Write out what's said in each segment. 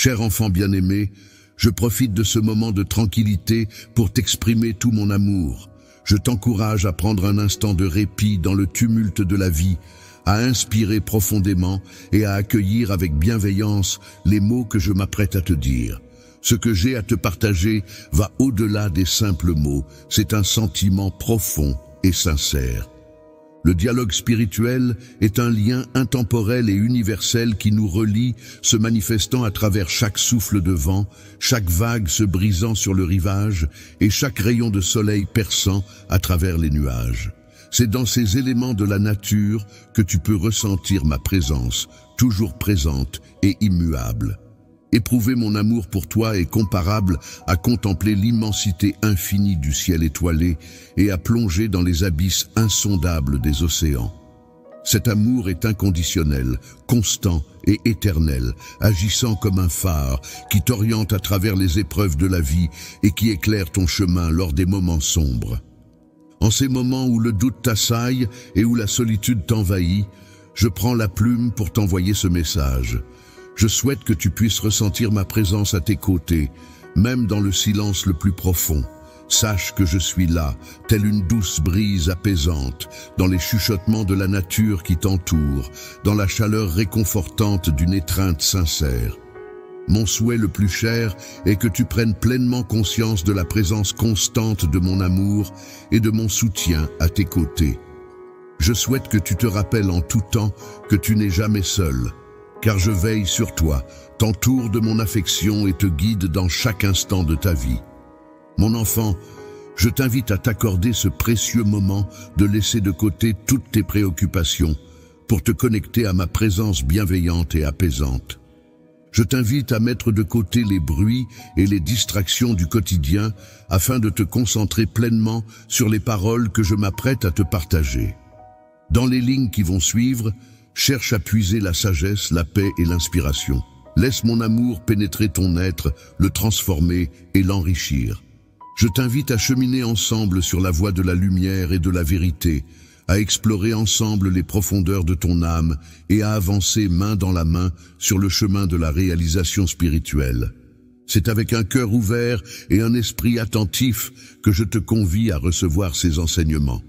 Cher enfant bien-aimé, je profite de ce moment de tranquillité pour t'exprimer tout mon amour. Je t'encourage à prendre un instant de répit dans le tumulte de la vie, à inspirer profondément et à accueillir avec bienveillance les mots que je m'apprête à te dire. Ce que j'ai à te partager va au-delà des simples mots, c'est un sentiment profond et sincère. Le dialogue spirituel est un lien intemporel et universel qui nous relie, se manifestant à travers chaque souffle de vent, chaque vague se brisant sur le rivage et chaque rayon de soleil perçant à travers les nuages. C'est dans ces éléments de la nature que tu peux ressentir ma présence, toujours présente et immuable. Éprouver mon amour pour toi est comparable à contempler l'immensité infinie du ciel étoilé et à plonger dans les abysses insondables des océans. Cet amour est inconditionnel, constant et éternel, agissant comme un phare qui t'oriente à travers les épreuves de la vie et qui éclaire ton chemin lors des moments sombres. En ces moments où le doute t'assaille et où la solitude t'envahit, je prends la plume pour t'envoyer ce message. Je souhaite que tu puisses ressentir ma présence à tes côtés, même dans le silence le plus profond. Sache que je suis là, telle une douce brise apaisante, dans les chuchotements de la nature qui t'entoure, dans la chaleur réconfortante d'une étreinte sincère. Mon souhait le plus cher est que tu prennes pleinement conscience de la présence constante de mon amour et de mon soutien à tes côtés. Je souhaite que tu te rappelles en tout temps que tu n'es jamais seul, car je veille sur toi, t'entoure de mon affection et te guide dans chaque instant de ta vie. Mon enfant, je t'invite à t'accorder ce précieux moment de laisser de côté toutes tes préoccupations pour te connecter à ma présence bienveillante et apaisante. Je t'invite à mettre de côté les bruits et les distractions du quotidien afin de te concentrer pleinement sur les paroles que je m'apprête à te partager. Dans les lignes qui vont suivre, cherche à puiser la sagesse, la paix et l'inspiration. Laisse mon amour pénétrer ton être, le transformer et l'enrichir. Je t'invite à cheminer ensemble sur la voie de la lumière et de la vérité, à explorer ensemble les profondeurs de ton âme et à avancer main dans la main sur le chemin de la réalisation spirituelle. C'est avec un cœur ouvert et un esprit attentif que je te convie à recevoir ces enseignements.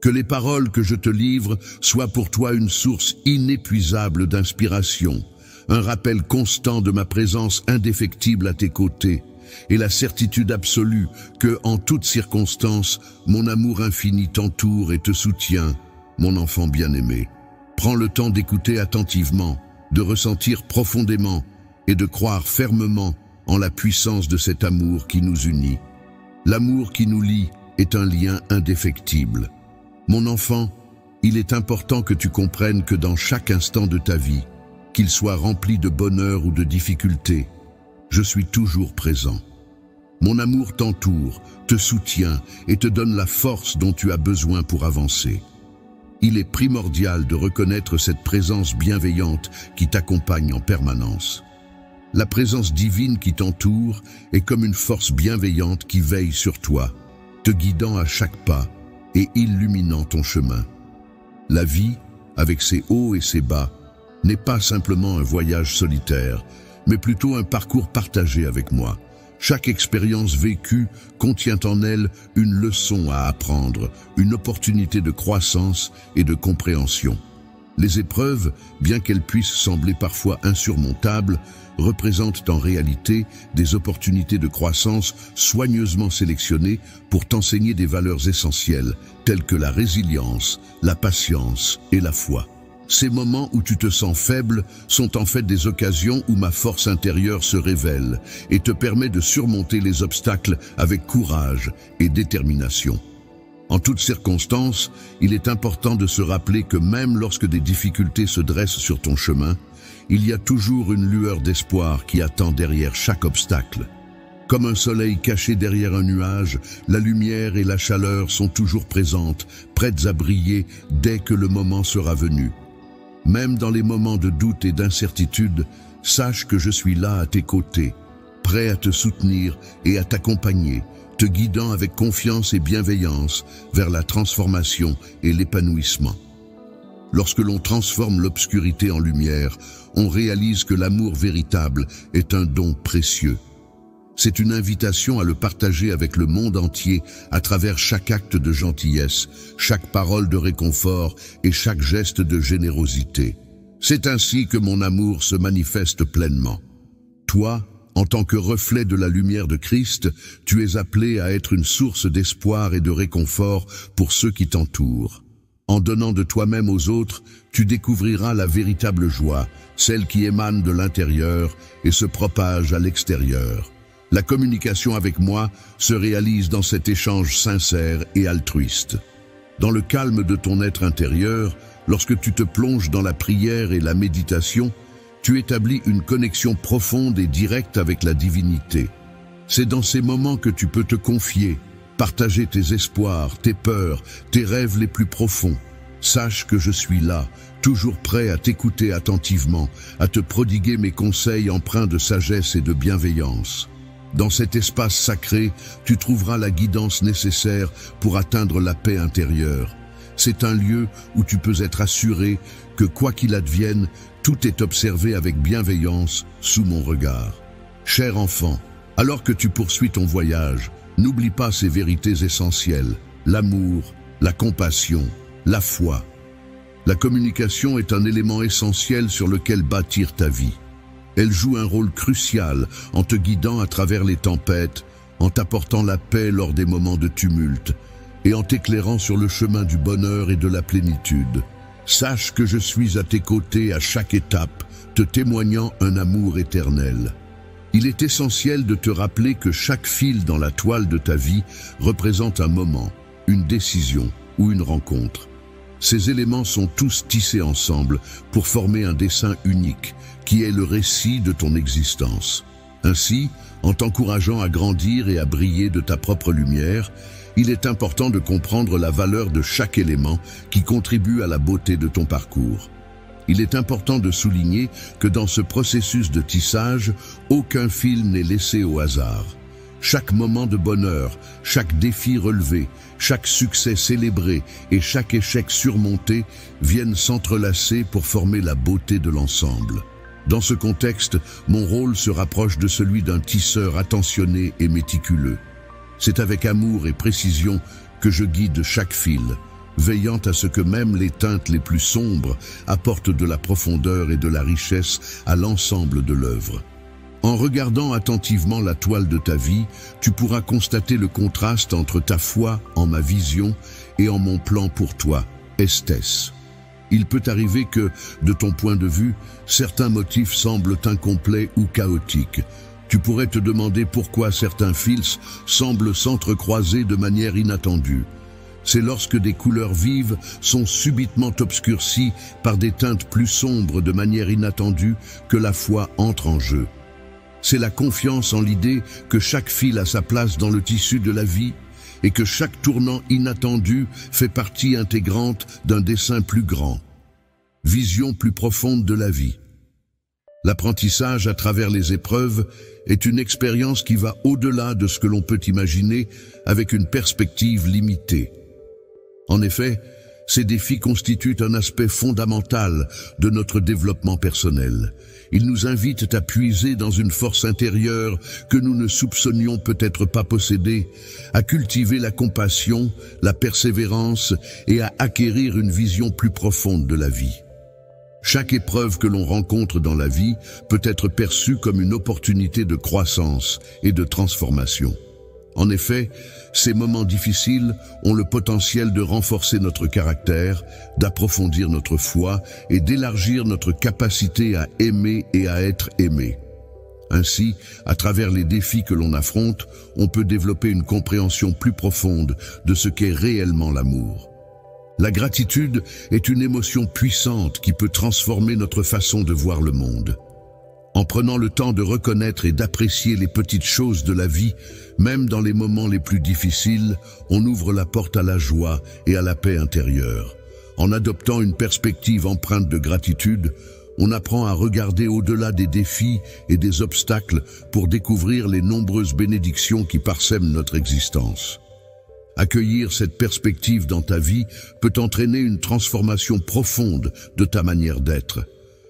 Que les paroles que je te livre soient pour toi une source inépuisable d'inspiration, un rappel constant de ma présence indéfectible à tes côtés, et la certitude absolue que, en toutes circonstances, mon amour infini t'entoure et te soutient, mon enfant bien-aimé. Prends le temps d'écouter attentivement, de ressentir profondément et de croire fermement en la puissance de cet amour qui nous unit. L'amour qui nous lie est un lien indéfectible. Mon enfant, il est important que tu comprennes que dans chaque instant de ta vie, qu'il soit rempli de bonheur ou de difficulté, je suis toujours présent. Mon amour t'entoure, te soutient et te donne la force dont tu as besoin pour avancer. Il est primordial de reconnaître cette présence bienveillante qui t'accompagne en permanence. La présence divine qui t'entoure est comme une force bienveillante qui veille sur toi, te guidant à chaque pas et illuminant ton chemin. La vie, avec ses hauts et ses bas, n'est pas simplement un voyage solitaire, mais plutôt un parcours partagé avec moi. Chaque expérience vécue contient en elle une leçon à apprendre, une opportunité de croissance et de compréhension. Les épreuves, bien qu'elles puissent sembler parfois insurmontables, représentent en réalité des opportunités de croissance soigneusement sélectionnées pour t'enseigner des valeurs essentielles telles que la résilience, la patience et la foi. Ces moments où tu te sens faible sont en fait des occasions où ma force intérieure se révèle et te permet de surmonter les obstacles avec courage et détermination. En toutes circonstances, il est important de se rappeler que même lorsque des difficultés se dressent sur ton chemin, il y a toujours une lueur d'espoir qui attend derrière chaque obstacle. Comme un soleil caché derrière un nuage, la lumière et la chaleur sont toujours présentes, prêtes à briller dès que le moment sera venu. Même dans les moments de doute et d'incertitude, sache que je suis là à tes côtés, prêt à te soutenir et à t'accompagner, te guidant avec confiance et bienveillance vers la transformation et l'épanouissement. Lorsque l'on transforme l'obscurité en lumière, on réalise que l'amour véritable est un don précieux. C'est une invitation à le partager avec le monde entier à travers chaque acte de gentillesse, chaque parole de réconfort et chaque geste de générosité. C'est ainsi que mon amour se manifeste pleinement. Toi, en tant que reflet de la lumière de Christ, tu es appelé à être une source d'espoir et de réconfort pour ceux qui t'entourent. En donnant de toi-même aux autres, tu découvriras la véritable joie, celle qui émane de l'intérieur et se propage à l'extérieur. La communication avec moi se réalise dans cet échange sincère et altruiste. Dans le calme de ton être intérieur, lorsque tu te plonges dans la prière et la méditation, tu établis une connexion profonde et directe avec la divinité. C'est dans ces moments que tu peux te confier, partager tes espoirs, tes peurs, tes rêves les plus profonds. Sache que je suis là, toujours prêt à t'écouter attentivement, à te prodiguer mes conseils empreints de sagesse et de bienveillance. Dans cet espace sacré, tu trouveras la guidance nécessaire pour atteindre la paix intérieure. C'est un lieu où tu peux être assuré que quoi qu'il advienne, tout est observé avec bienveillance sous mon regard. Cher enfant, alors que tu poursuis ton voyage, n'oublie pas ces vérités essentielles, l'amour, la compassion, la foi. La communication est un élément essentiel sur lequel bâtir ta vie. Elle joue un rôle crucial en te guidant à travers les tempêtes, en t'apportant la paix lors des moments de tumulte et en t'éclairant sur le chemin du bonheur et de la plénitude. Sache que je suis à tes côtés à chaque étape, te témoignant un amour éternel. Il est essentiel de te rappeler que chaque fil dans la toile de ta vie représente un moment, une décision ou une rencontre. Ces éléments sont tous tissés ensemble pour former un dessin unique, qui est le récit de ton existence. Ainsi, en t'encourageant à grandir et à briller de ta propre lumière, il est important de comprendre la valeur de chaque élément qui contribue à la beauté de ton parcours. Il est important de souligner que dans ce processus de tissage, aucun fil n'est laissé au hasard. Chaque moment de bonheur, chaque défi relevé, chaque succès célébré et chaque échec surmonté viennent s'entrelacer pour former la beauté de l'ensemble. Dans ce contexte, mon rôle se rapproche de celui d'un tisseur attentionné et méticuleux. C'est avec amour et précision que je guide chaque fil, veillant à ce que même les teintes les plus sombres apportent de la profondeur et de la richesse à l'ensemble de l'œuvre. En regardant attentivement la toile de ta vie, tu pourras constater le contraste entre ta foi en ma vision et en mon plan pour toi, Esthès. Il peut arriver que, de ton point de vue, certains motifs semblent incomplets ou chaotiques. Tu pourrais te demander pourquoi certains fils semblent s'entrecroiser de manière inattendue. C'est lorsque des couleurs vives sont subitement obscurcies par des teintes plus sombres de manière inattendue que la foi entre en jeu. C'est la confiance en l'idée que chaque fil a sa place dans le tissu de la vie et que chaque tournant inattendu fait partie intégrante d'un dessin plus grand. Vision plus profonde de la vie. L'apprentissage à travers les épreuves est une expérience qui va au-delà de ce que l'on peut imaginer avec une perspective limitée. En effet, ces défis constituent un aspect fondamental de notre développement personnel. Ils nous invitent à puiser dans une force intérieure que nous ne soupçonnions peut-être pas posséder, à cultiver la compassion, la persévérance et à acquérir une vision plus profonde de la vie. Chaque épreuve que l'on rencontre dans la vie peut être perçue comme une opportunité de croissance et de transformation. En effet, ces moments difficiles ont le potentiel de renforcer notre caractère, d'approfondir notre foi et d'élargir notre capacité à aimer et à être aimé. Ainsi, à travers les défis que l'on affronte, on peut développer une compréhension plus profonde de ce qu'est réellement l'amour. La gratitude est une émotion puissante qui peut transformer notre façon de voir le monde. En prenant le temps de reconnaître et d'apprécier les petites choses de la vie, même dans les moments les plus difficiles, on ouvre la porte à la joie et à la paix intérieure. En adoptant une perspective empreinte de gratitude, on apprend à regarder au-delà des défis et des obstacles pour découvrir les nombreuses bénédictions qui parsèment notre existence. Accueillir cette perspective dans ta vie peut entraîner une transformation profonde de ta manière d'être.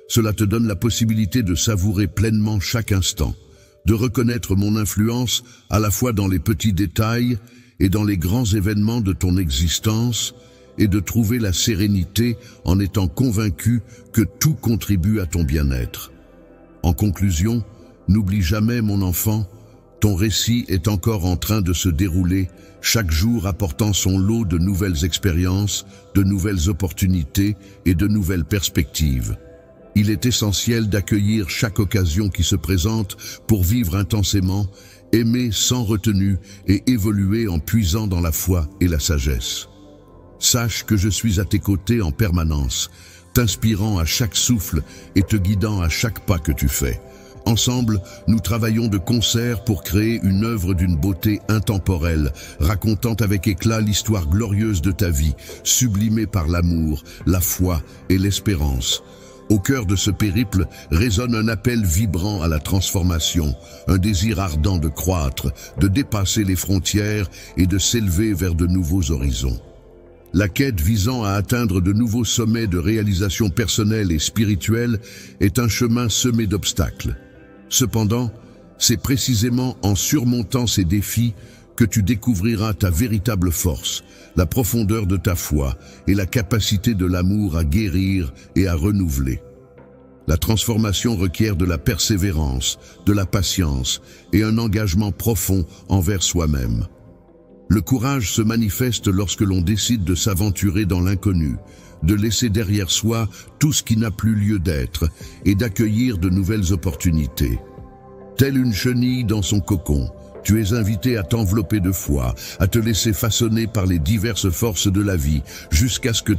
Cela te donne la possibilité de savourer pleinement chaque instant, de reconnaître mon influence à la fois dans les petits détails et dans les grands événements de ton existence, et de trouver la sérénité en étant convaincu que tout contribue à ton bien-être. En conclusion, n'oublie jamais, mon enfant, ton récit est encore en train de se dérouler, chaque jour apportant son lot de nouvelles expériences, de nouvelles opportunités et de nouvelles perspectives. Il est essentiel d'accueillir chaque occasion qui se présente pour vivre intensément, aimer sans retenue et évoluer en puisant dans la foi et la sagesse. Sache que je suis à tes côtés en permanence, t'inspirant à chaque souffle et te guidant à chaque pas que tu fais. Ensemble, nous travaillons de concert pour créer une œuvre d'une beauté intemporelle, racontant avec éclat l'histoire glorieuse de ta vie, sublimée par l'amour, la foi et l'espérance. Au cœur de ce périple résonne un appel vibrant à la transformation, un désir ardent de croître, de dépasser les frontières et de s'élever vers de nouveaux horizons. La quête visant à atteindre de nouveaux sommets de réalisation personnelle et spirituelle est un chemin semé d'obstacles. Cependant, c'est précisément en surmontant ces défis que tu découvriras ta véritable force, la profondeur de ta foi et la capacité de l'amour à guérir et à renouveler. La transformation requiert de la persévérance, de la patience et un engagement profond envers soi-même. Le courage se manifeste lorsque l'on décide de s'aventurer dans l'inconnu, de laisser derrière soi tout ce qui n'a plus lieu d'être et d'accueillir de nouvelles opportunités. Telle une chenille dans son cocon, tu es invité à t'envelopper de foi, à te laisser façonner par les diverses forces de la vie, jusqu'à ce que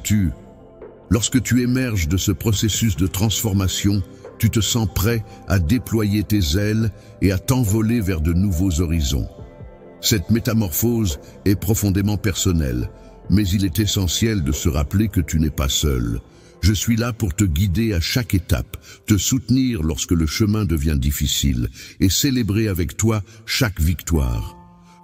lorsque tu émerges de ce processus de transformation, tu te sens prêt à déployer tes ailes et à t'envoler vers de nouveaux horizons. Cette métamorphose est profondément personnelle, mais il est essentiel de se rappeler que tu n'es pas seul. Je suis là pour te guider à chaque étape, te soutenir lorsque le chemin devient difficile et célébrer avec toi chaque victoire.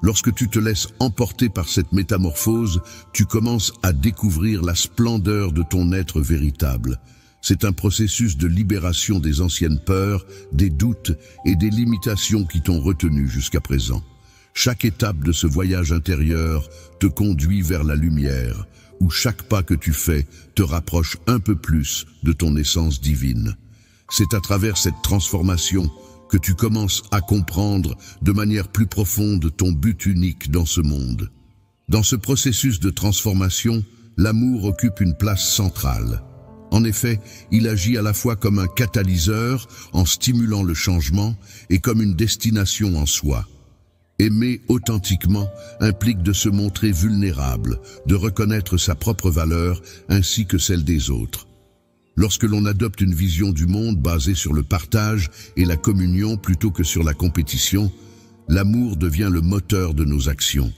Lorsque tu te laisses emporter par cette métamorphose, tu commences à découvrir la splendeur de ton être véritable. C'est un processus de libération des anciennes peurs, des doutes et des limitations qui t'ont retenu jusqu'à présent. Chaque étape de ce voyage intérieur te conduit vers la lumière, où chaque pas que tu fais te rapproche un peu plus de ton essence divine. C'est à travers cette transformation que tu commences à comprendre de manière plus profonde ton but unique dans ce monde. Dans ce processus de transformation, l'amour occupe une place centrale. En effet, il agit à la fois comme un catalyseur en stimulant le changement et comme une destination en soi. Aimer authentiquement implique de se montrer vulnérable, de reconnaître sa propre valeur ainsi que celle des autres. Lorsque l'on adopte une vision du monde basée sur le partage et la communion plutôt que sur la compétition, l'amour devient le moteur de nos actions.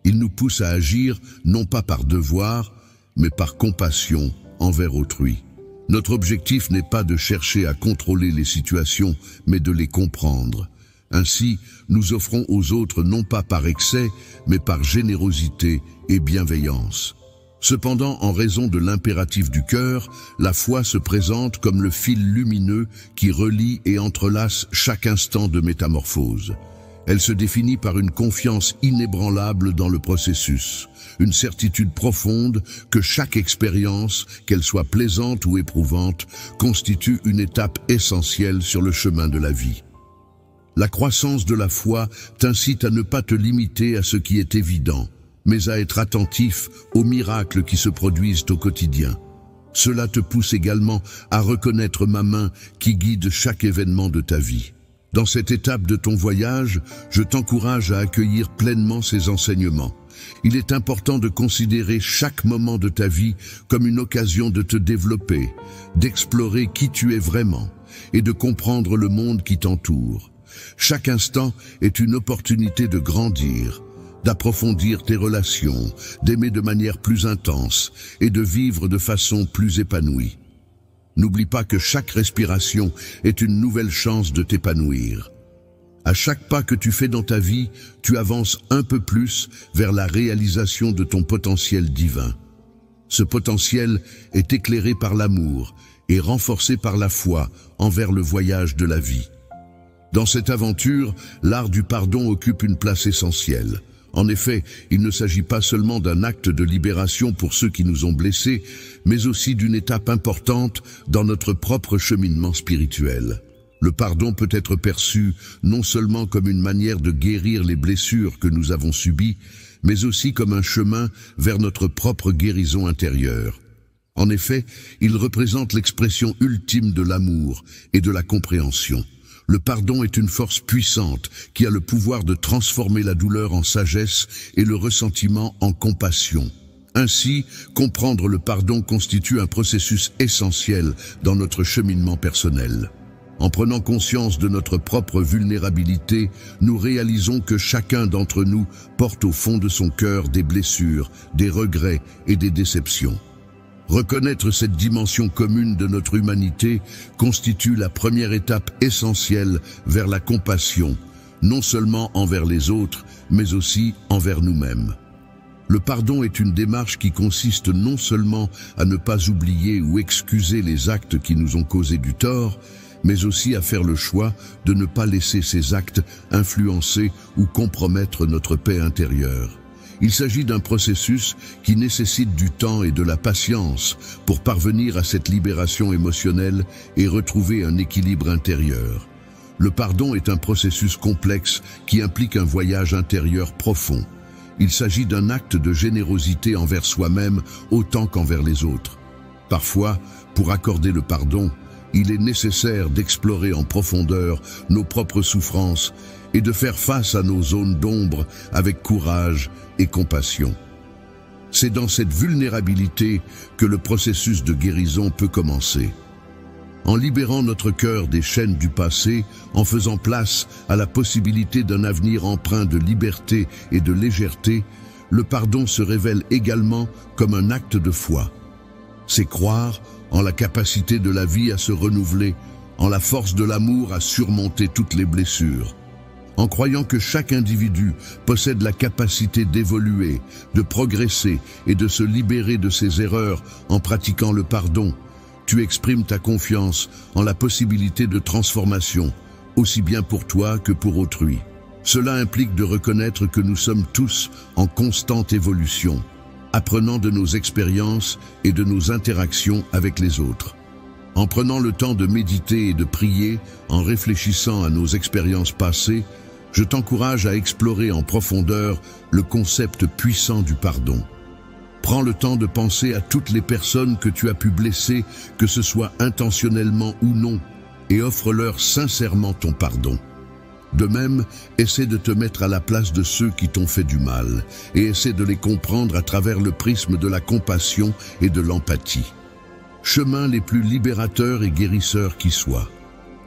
Il nous pousse à agir non pas par devoir, mais par compassion envers autrui. Notre objectif n'est pas de chercher à contrôler les situations, mais de les comprendre. Ainsi, nous offrons aux autres non pas par excès, mais par générosité et bienveillance. Cependant, en raison de l'impératif du cœur, la foi se présente comme le fil lumineux qui relie et entrelace chaque instant de métamorphose. Elle se définit par une confiance inébranlable dans le processus, une certitude profonde que chaque expérience, qu'elle soit plaisante ou éprouvante, constitue une étape essentielle sur le chemin de la vie. La croissance de la foi t'incite à ne pas te limiter à ce qui est évident, mais à être attentif aux miracles qui se produisent au quotidien. Cela te pousse également à reconnaître ma main qui guide chaque événement de ta vie. Dans cette étape de ton voyage, je t'encourage à accueillir pleinement ces enseignements. Il est important de considérer chaque moment de ta vie comme une occasion de te développer, d'explorer qui tu es vraiment et de comprendre le monde qui t'entoure. Chaque instant est une opportunité de grandir, d'approfondir tes relations, d'aimer de manière plus intense et de vivre de façon plus épanouie. N'oublie pas que chaque respiration est une nouvelle chance de t'épanouir. À chaque pas que tu fais dans ta vie, tu avances un peu plus vers la réalisation de ton potentiel divin. Ce potentiel est éclairé par l'amour et renforcé par la foi envers le voyage de la vie. Dans cette aventure, l'art du pardon occupe une place essentielle. En effet, il ne s'agit pas seulement d'un acte de libération pour ceux qui nous ont blessés, mais aussi d'une étape importante dans notre propre cheminement spirituel. Le pardon peut être perçu non seulement comme une manière de guérir les blessures que nous avons subies, mais aussi comme un chemin vers notre propre guérison intérieure. En effet, il représente l'expression ultime de l'amour et de la compréhension. Le pardon est une force puissante qui a le pouvoir de transformer la douleur en sagesse et le ressentiment en compassion. Ainsi, comprendre le pardon constitue un processus essentiel dans notre cheminement personnel. En prenant conscience de notre propre vulnérabilité, nous réalisons que chacun d'entre nous porte au fond de son cœur des blessures, des regrets et des déceptions. Reconnaître cette dimension commune de notre humanité constitue la première étape essentielle vers la compassion, non seulement envers les autres, mais aussi envers nous-mêmes. Le pardon est une démarche qui consiste non seulement à ne pas oublier ou excuser les actes qui nous ont causé du tort, mais aussi à faire le choix de ne pas laisser ces actes influencer ou compromettre notre paix intérieure. Il s'agit d'un processus qui nécessite du temps et de la patience pour parvenir à cette libération émotionnelle et retrouver un équilibre intérieur. Le pardon est un processus complexe qui implique un voyage intérieur profond. Il s'agit d'un acte de générosité envers soi-même autant qu'envers les autres. Parfois, pour accorder le pardon, il est nécessaire d'explorer en profondeur nos propres souffrances et de faire face à nos zones d'ombre avec courage et compassion. C'est dans cette vulnérabilité que le processus de guérison peut commencer. En libérant notre cœur des chaînes du passé, en faisant place à la possibilité d'un avenir empreint de liberté et de légèreté, le pardon se révèle également comme un acte de foi. C'est croire en la capacité de la vie à se renouveler, en la force de l'amour à surmonter toutes les blessures. En croyant que chaque individu possède la capacité d'évoluer, de progresser et de se libérer de ses erreurs en pratiquant le pardon, tu exprimes ta confiance en la possibilité de transformation, aussi bien pour toi que pour autrui. Cela implique de reconnaître que nous sommes tous en constante évolution, apprenant de nos expériences et de nos interactions avec les autres. En prenant le temps de méditer et de prier, en réfléchissant à nos expériences passées, je t'encourage à explorer en profondeur le concept puissant du pardon. Prends le temps de penser à toutes les personnes que tu as pu blesser, que ce soit intentionnellement ou non, et offre-leur sincèrement ton pardon. De même, essaie de te mettre à la place de ceux qui t'ont fait du mal, et essaie de les comprendre à travers le prisme de la compassion et de l'empathie. Chemins les plus libérateurs et guérisseurs qui soient.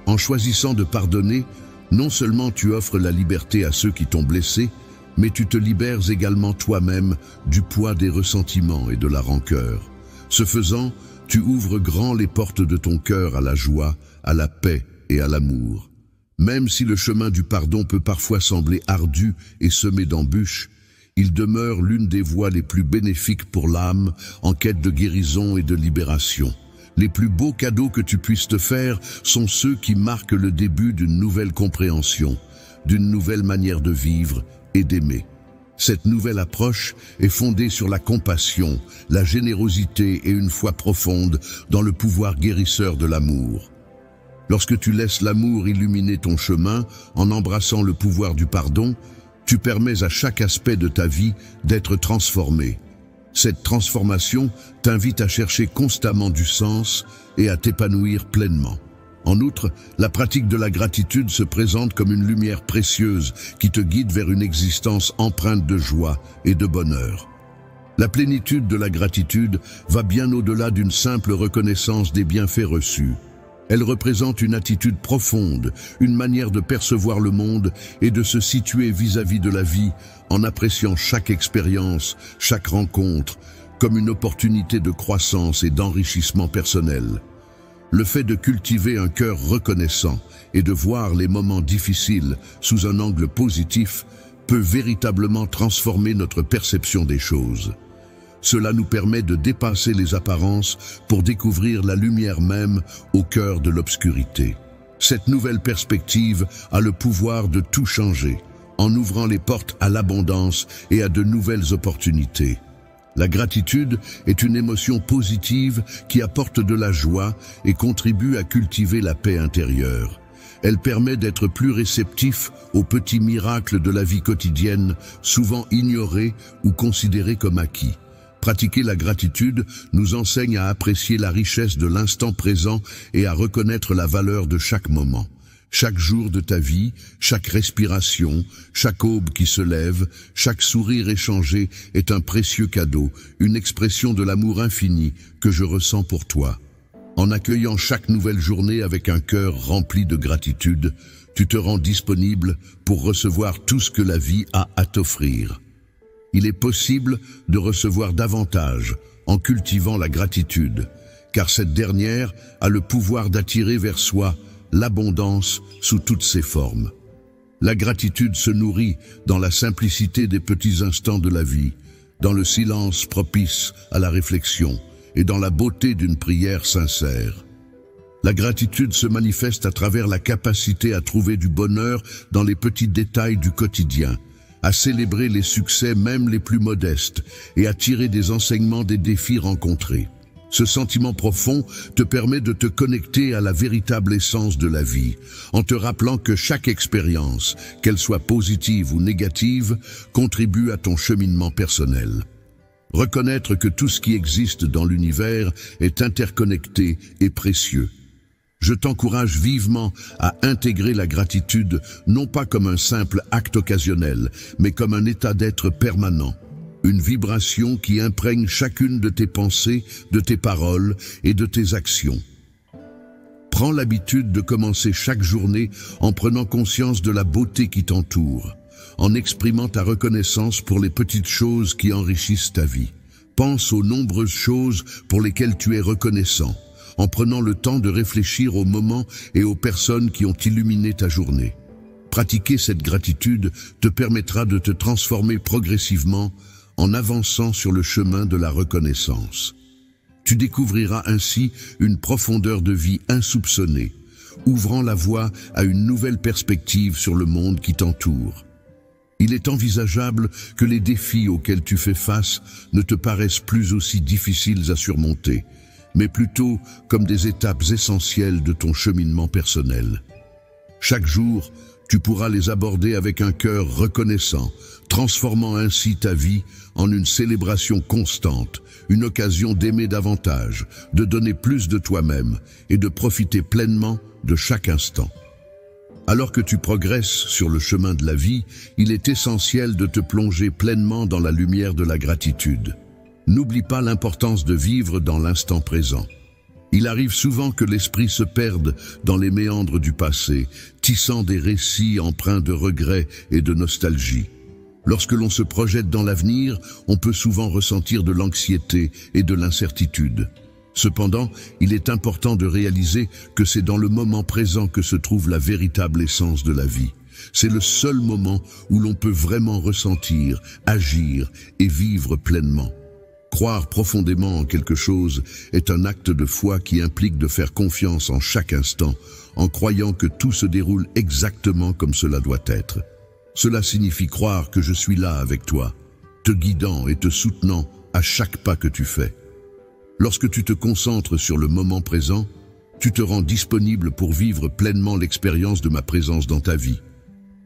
En choisissant de pardonner, non seulement tu offres la liberté à ceux qui t'ont blessé, mais tu te libères également toi-même du poids des ressentiments et de la rancœur. Ce faisant, tu ouvres grand les portes de ton cœur à la joie, à la paix et à l'amour. Même si le chemin du pardon peut parfois sembler ardu et semé d'embûches, il demeure l'une des voies les plus bénéfiques pour l'âme en quête de guérison et de libération. Les plus beaux cadeaux que tu puisses te faire sont ceux qui marquent le début d'une nouvelle compréhension, d'une nouvelle manière de vivre et d'aimer. Cette nouvelle approche est fondée sur la compassion, la générosité et une foi profonde dans le pouvoir guérisseur de l'amour. Lorsque tu laisses l'amour illuminer ton chemin en embrassant le pouvoir du pardon, tu permets à chaque aspect de ta vie d'être transformé. Cette transformation t'invite à chercher constamment du sens et à t'épanouir pleinement. En outre, la pratique de la gratitude se présente comme une lumière précieuse qui te guide vers une existence empreinte de joie et de bonheur. La plénitude de la gratitude va bien au-delà d'une simple reconnaissance des bienfaits reçus. Elle représente une attitude profonde, une manière de percevoir le monde et de se situer vis-à-vis de la vie en appréciant chaque expérience, chaque rencontre, comme une opportunité de croissance et d'enrichissement personnel. Le fait de cultiver un cœur reconnaissant et de voir les moments difficiles sous un angle positif peut véritablement transformer notre perception des choses. Cela nous permet de dépasser les apparences pour découvrir la lumière même au cœur de l'obscurité. Cette nouvelle perspective a le pouvoir de tout changer, en ouvrant les portes à l'abondance et à de nouvelles opportunités. La gratitude est une émotion positive qui apporte de la joie et contribue à cultiver la paix intérieure. Elle permet d'être plus réceptif aux petits miracles de la vie quotidienne, souvent ignorés ou considérés comme acquis. Pratiquer la gratitude nous enseigne à apprécier la richesse de l'instant présent et à reconnaître la valeur de chaque moment. Chaque jour de ta vie, chaque respiration, chaque aube qui se lève, chaque sourire échangé est un précieux cadeau, une expression de l'amour infini que je ressens pour toi. En accueillant chaque nouvelle journée avec un cœur rempli de gratitude, tu te rends disponible pour recevoir tout ce que la vie a à t'offrir. Il est possible de recevoir davantage en cultivant la gratitude, car cette dernière a le pouvoir d'attirer vers soi l'abondance sous toutes ses formes. La gratitude se nourrit dans la simplicité des petits instants de la vie, dans le silence propice à la réflexion et dans la beauté d'une prière sincère. La gratitude se manifeste à travers la capacité à trouver du bonheur dans les petits détails du quotidien, à célébrer les succès même les plus modestes et à tirer des enseignements des défis rencontrés. Ce sentiment profond te permet de te connecter à la véritable essence de la vie, en te rappelant que chaque expérience, qu'elle soit positive ou négative, contribue à ton cheminement personnel. Reconnaître que tout ce qui existe dans l'univers est interconnecté et précieux. Je t'encourage vivement à intégrer la gratitude non pas comme un simple acte occasionnel, mais comme un état d'être permanent. Une vibration qui imprègne chacune de tes pensées, de tes paroles et de tes actions. Prends l'habitude de commencer chaque journée en prenant conscience de la beauté qui t'entoure, en exprimant ta reconnaissance pour les petites choses qui enrichissent ta vie. Pense aux nombreuses choses pour lesquelles tu es reconnaissant, en prenant le temps de réfléchir aux moments et aux personnes qui ont illuminé ta journée. Pratiquer cette gratitude te permettra de te transformer progressivement en avançant sur le chemin de la reconnaissance. Tu découvriras ainsi une profondeur de vie insoupçonnée, ouvrant la voie à une nouvelle perspective sur le monde qui t'entoure. Il est envisageable que les défis auxquels tu fais face ne te paraissent plus aussi difficiles à surmonter, mais plutôt comme des étapes essentielles de ton cheminement personnel. Chaque jour, tu pourras les aborder avec un cœur reconnaissant, transformant ainsi ta vie en une célébration constante, une occasion d'aimer davantage, de donner plus de toi-même et de profiter pleinement de chaque instant. Alors que tu progresses sur le chemin de la vie, il est essentiel de te plonger pleinement dans la lumière de la gratitude. N'oublie pas l'importance de vivre dans l'instant présent. Il arrive souvent que l'esprit se perde dans les méandres du passé, tissant des récits empreints de regrets et de nostalgie. Lorsque l'on se projette dans l'avenir, on peut souvent ressentir de l'anxiété et de l'incertitude. Cependant, il est important de réaliser que c'est dans le moment présent que se trouve la véritable essence de la vie. C'est le seul moment où l'on peut vraiment ressentir, agir et vivre pleinement. Croire profondément en quelque chose est un acte de foi qui implique de faire confiance en chaque instant, en croyant que tout se déroule exactement comme cela doit être. Cela signifie croire que je suis là avec toi, te guidant et te soutenant à chaque pas que tu fais. Lorsque tu te concentres sur le moment présent, tu te rends disponible pour vivre pleinement l'expérience de ma présence dans ta vie,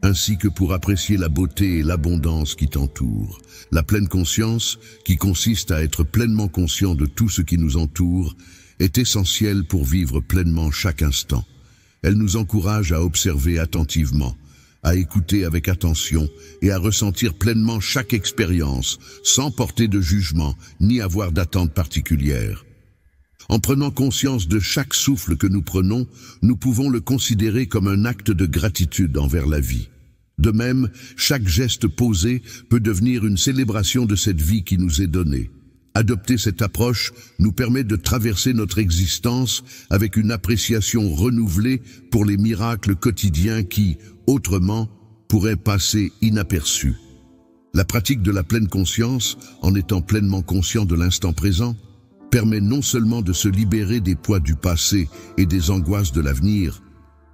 ainsi que pour apprécier la beauté et l'abondance qui t'entourent. La pleine conscience, qui consiste à être pleinement conscient de tout ce qui nous entoure, est essentielle pour vivre pleinement chaque instant. Elle nous encourage à observer attentivement, à écouter avec attention et à ressentir pleinement chaque expérience, sans porter de jugement ni avoir d'attente particulière. En prenant conscience de chaque souffle que nous prenons, nous pouvons le considérer comme un acte de gratitude envers la vie. De même, chaque geste posé peut devenir une célébration de cette vie qui nous est donnée. Adopter cette approche nous permet de traverser notre existence avec une appréciation renouvelée pour les miracles quotidiens qui, autrement, pourraient passer inaperçus. La pratique de la pleine conscience, en étant pleinement conscient de l'instant présent, permet non seulement de se libérer des poids du passé et des angoisses de l'avenir,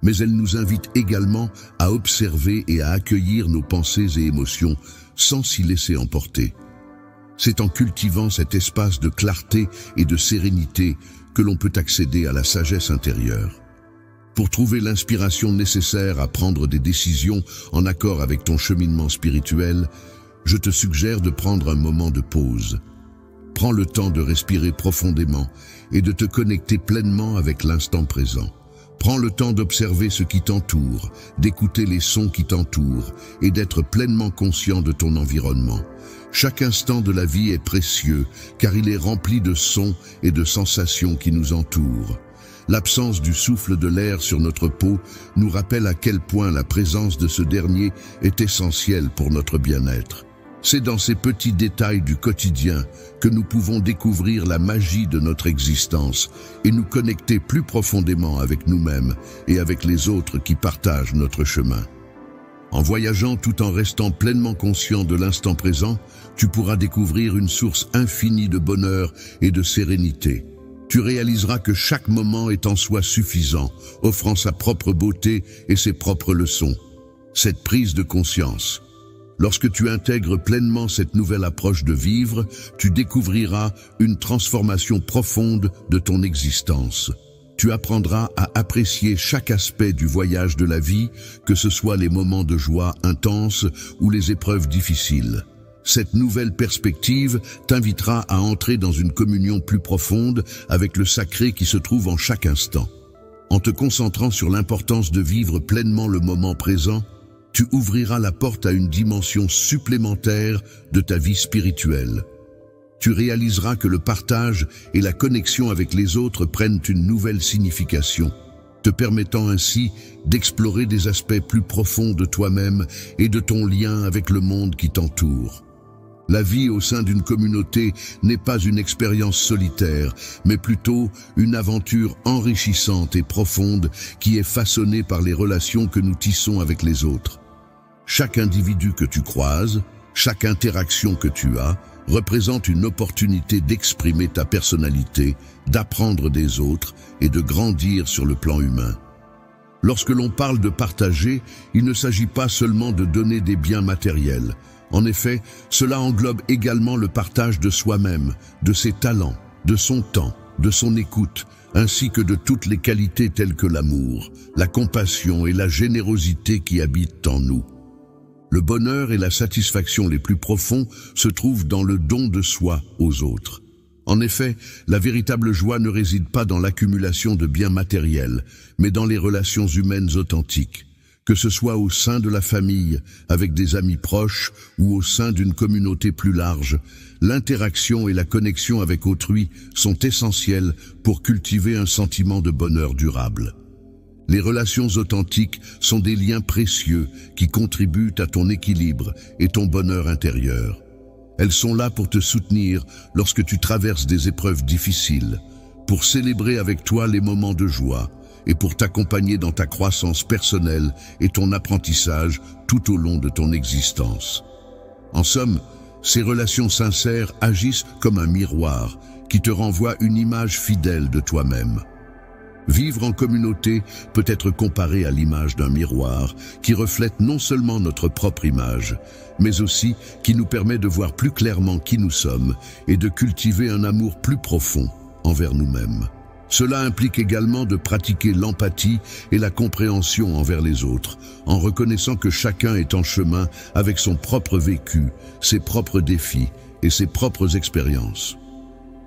mais elle nous invite également à observer et à accueillir nos pensées et émotions sans s'y laisser emporter. C'est en cultivant cet espace de clarté et de sérénité que l'on peut accéder à la sagesse intérieure. Pour trouver l'inspiration nécessaire à prendre des décisions en accord avec ton cheminement spirituel, je te suggère de prendre un moment de pause. Prends le temps de respirer profondément et de te connecter pleinement avec l'instant présent. Prends le temps d'observer ce qui t'entoure, d'écouter les sons qui t'entourent et d'être pleinement conscient de ton environnement. Chaque instant de la vie est précieux car il est rempli de sons et de sensations qui nous entourent. L'absence du souffle de l'air sur notre peau nous rappelle à quel point la présence de ce dernier est essentielle pour notre bien-être. C'est dans ces petits détails du quotidien que nous pouvons découvrir la magie de notre existence et nous connecter plus profondément avec nous-mêmes et avec les autres qui partagent notre chemin. En voyageant tout en restant pleinement conscient de l'instant présent, tu pourras découvrir une source infinie de bonheur et de sérénité. Tu réaliseras que chaque moment est en soi suffisant, offrant sa propre beauté et ses propres leçons. Cette prise de conscience. Lorsque tu intègres pleinement cette nouvelle approche de vivre, tu découvriras une transformation profonde de ton existence. Tu apprendras à apprécier chaque aspect du voyage de la vie, que ce soit les moments de joie intense ou les épreuves difficiles. Cette nouvelle perspective t'invitera à entrer dans une communion plus profonde avec le sacré qui se trouve en chaque instant. En te concentrant sur l'importance de vivre pleinement le moment présent, tu ouvriras la porte à une dimension supplémentaire de ta vie spirituelle. Tu réaliseras que le partage et la connexion avec les autres prennent une nouvelle signification, te permettant ainsi d'explorer des aspects plus profonds de toi-même et de ton lien avec le monde qui t'entoure. La vie au sein d'une communauté n'est pas une expérience solitaire, mais plutôt une aventure enrichissante et profonde qui est façonnée par les relations que nous tissons avec les autres. Chaque individu que tu croises, chaque interaction que tu as, représente une opportunité d'exprimer ta personnalité, d'apprendre des autres et de grandir sur le plan humain. Lorsque l'on parle de partager, il ne s'agit pas seulement de donner des biens matériels. En effet, cela englobe également le partage de soi-même, de ses talents, de son temps, de son écoute, ainsi que de toutes les qualités telles que l'amour, la compassion et la générosité qui habitent en nous. Le bonheur et la satisfaction les plus profonds se trouvent dans le don de soi aux autres. En effet, la véritable joie ne réside pas dans l'accumulation de biens matériels, mais dans les relations humaines authentiques. Que ce soit au sein de la famille, avec des amis proches ou au sein d'une communauté plus large, l'interaction et la connexion avec autrui sont essentielles pour cultiver un sentiment de bonheur durable. Les relations authentiques sont des liens précieux qui contribuent à ton équilibre et ton bonheur intérieur. Elles sont là pour te soutenir lorsque tu traverses des épreuves difficiles, pour célébrer avec toi les moments de joie et pour t'accompagner dans ta croissance personnelle et ton apprentissage tout au long de ton existence. En somme, ces relations sincères agissent comme un miroir qui te renvoie une image fidèle de toi-même. Vivre en communauté peut être comparé à l'image d'un miroir qui reflète non seulement notre propre image, mais aussi qui nous permet de voir plus clairement qui nous sommes et de cultiver un amour plus profond envers nous-mêmes. Cela implique également de pratiquer l'empathie et la compréhension envers les autres, en reconnaissant que chacun est en chemin avec son propre vécu, ses propres défis et ses propres expériences.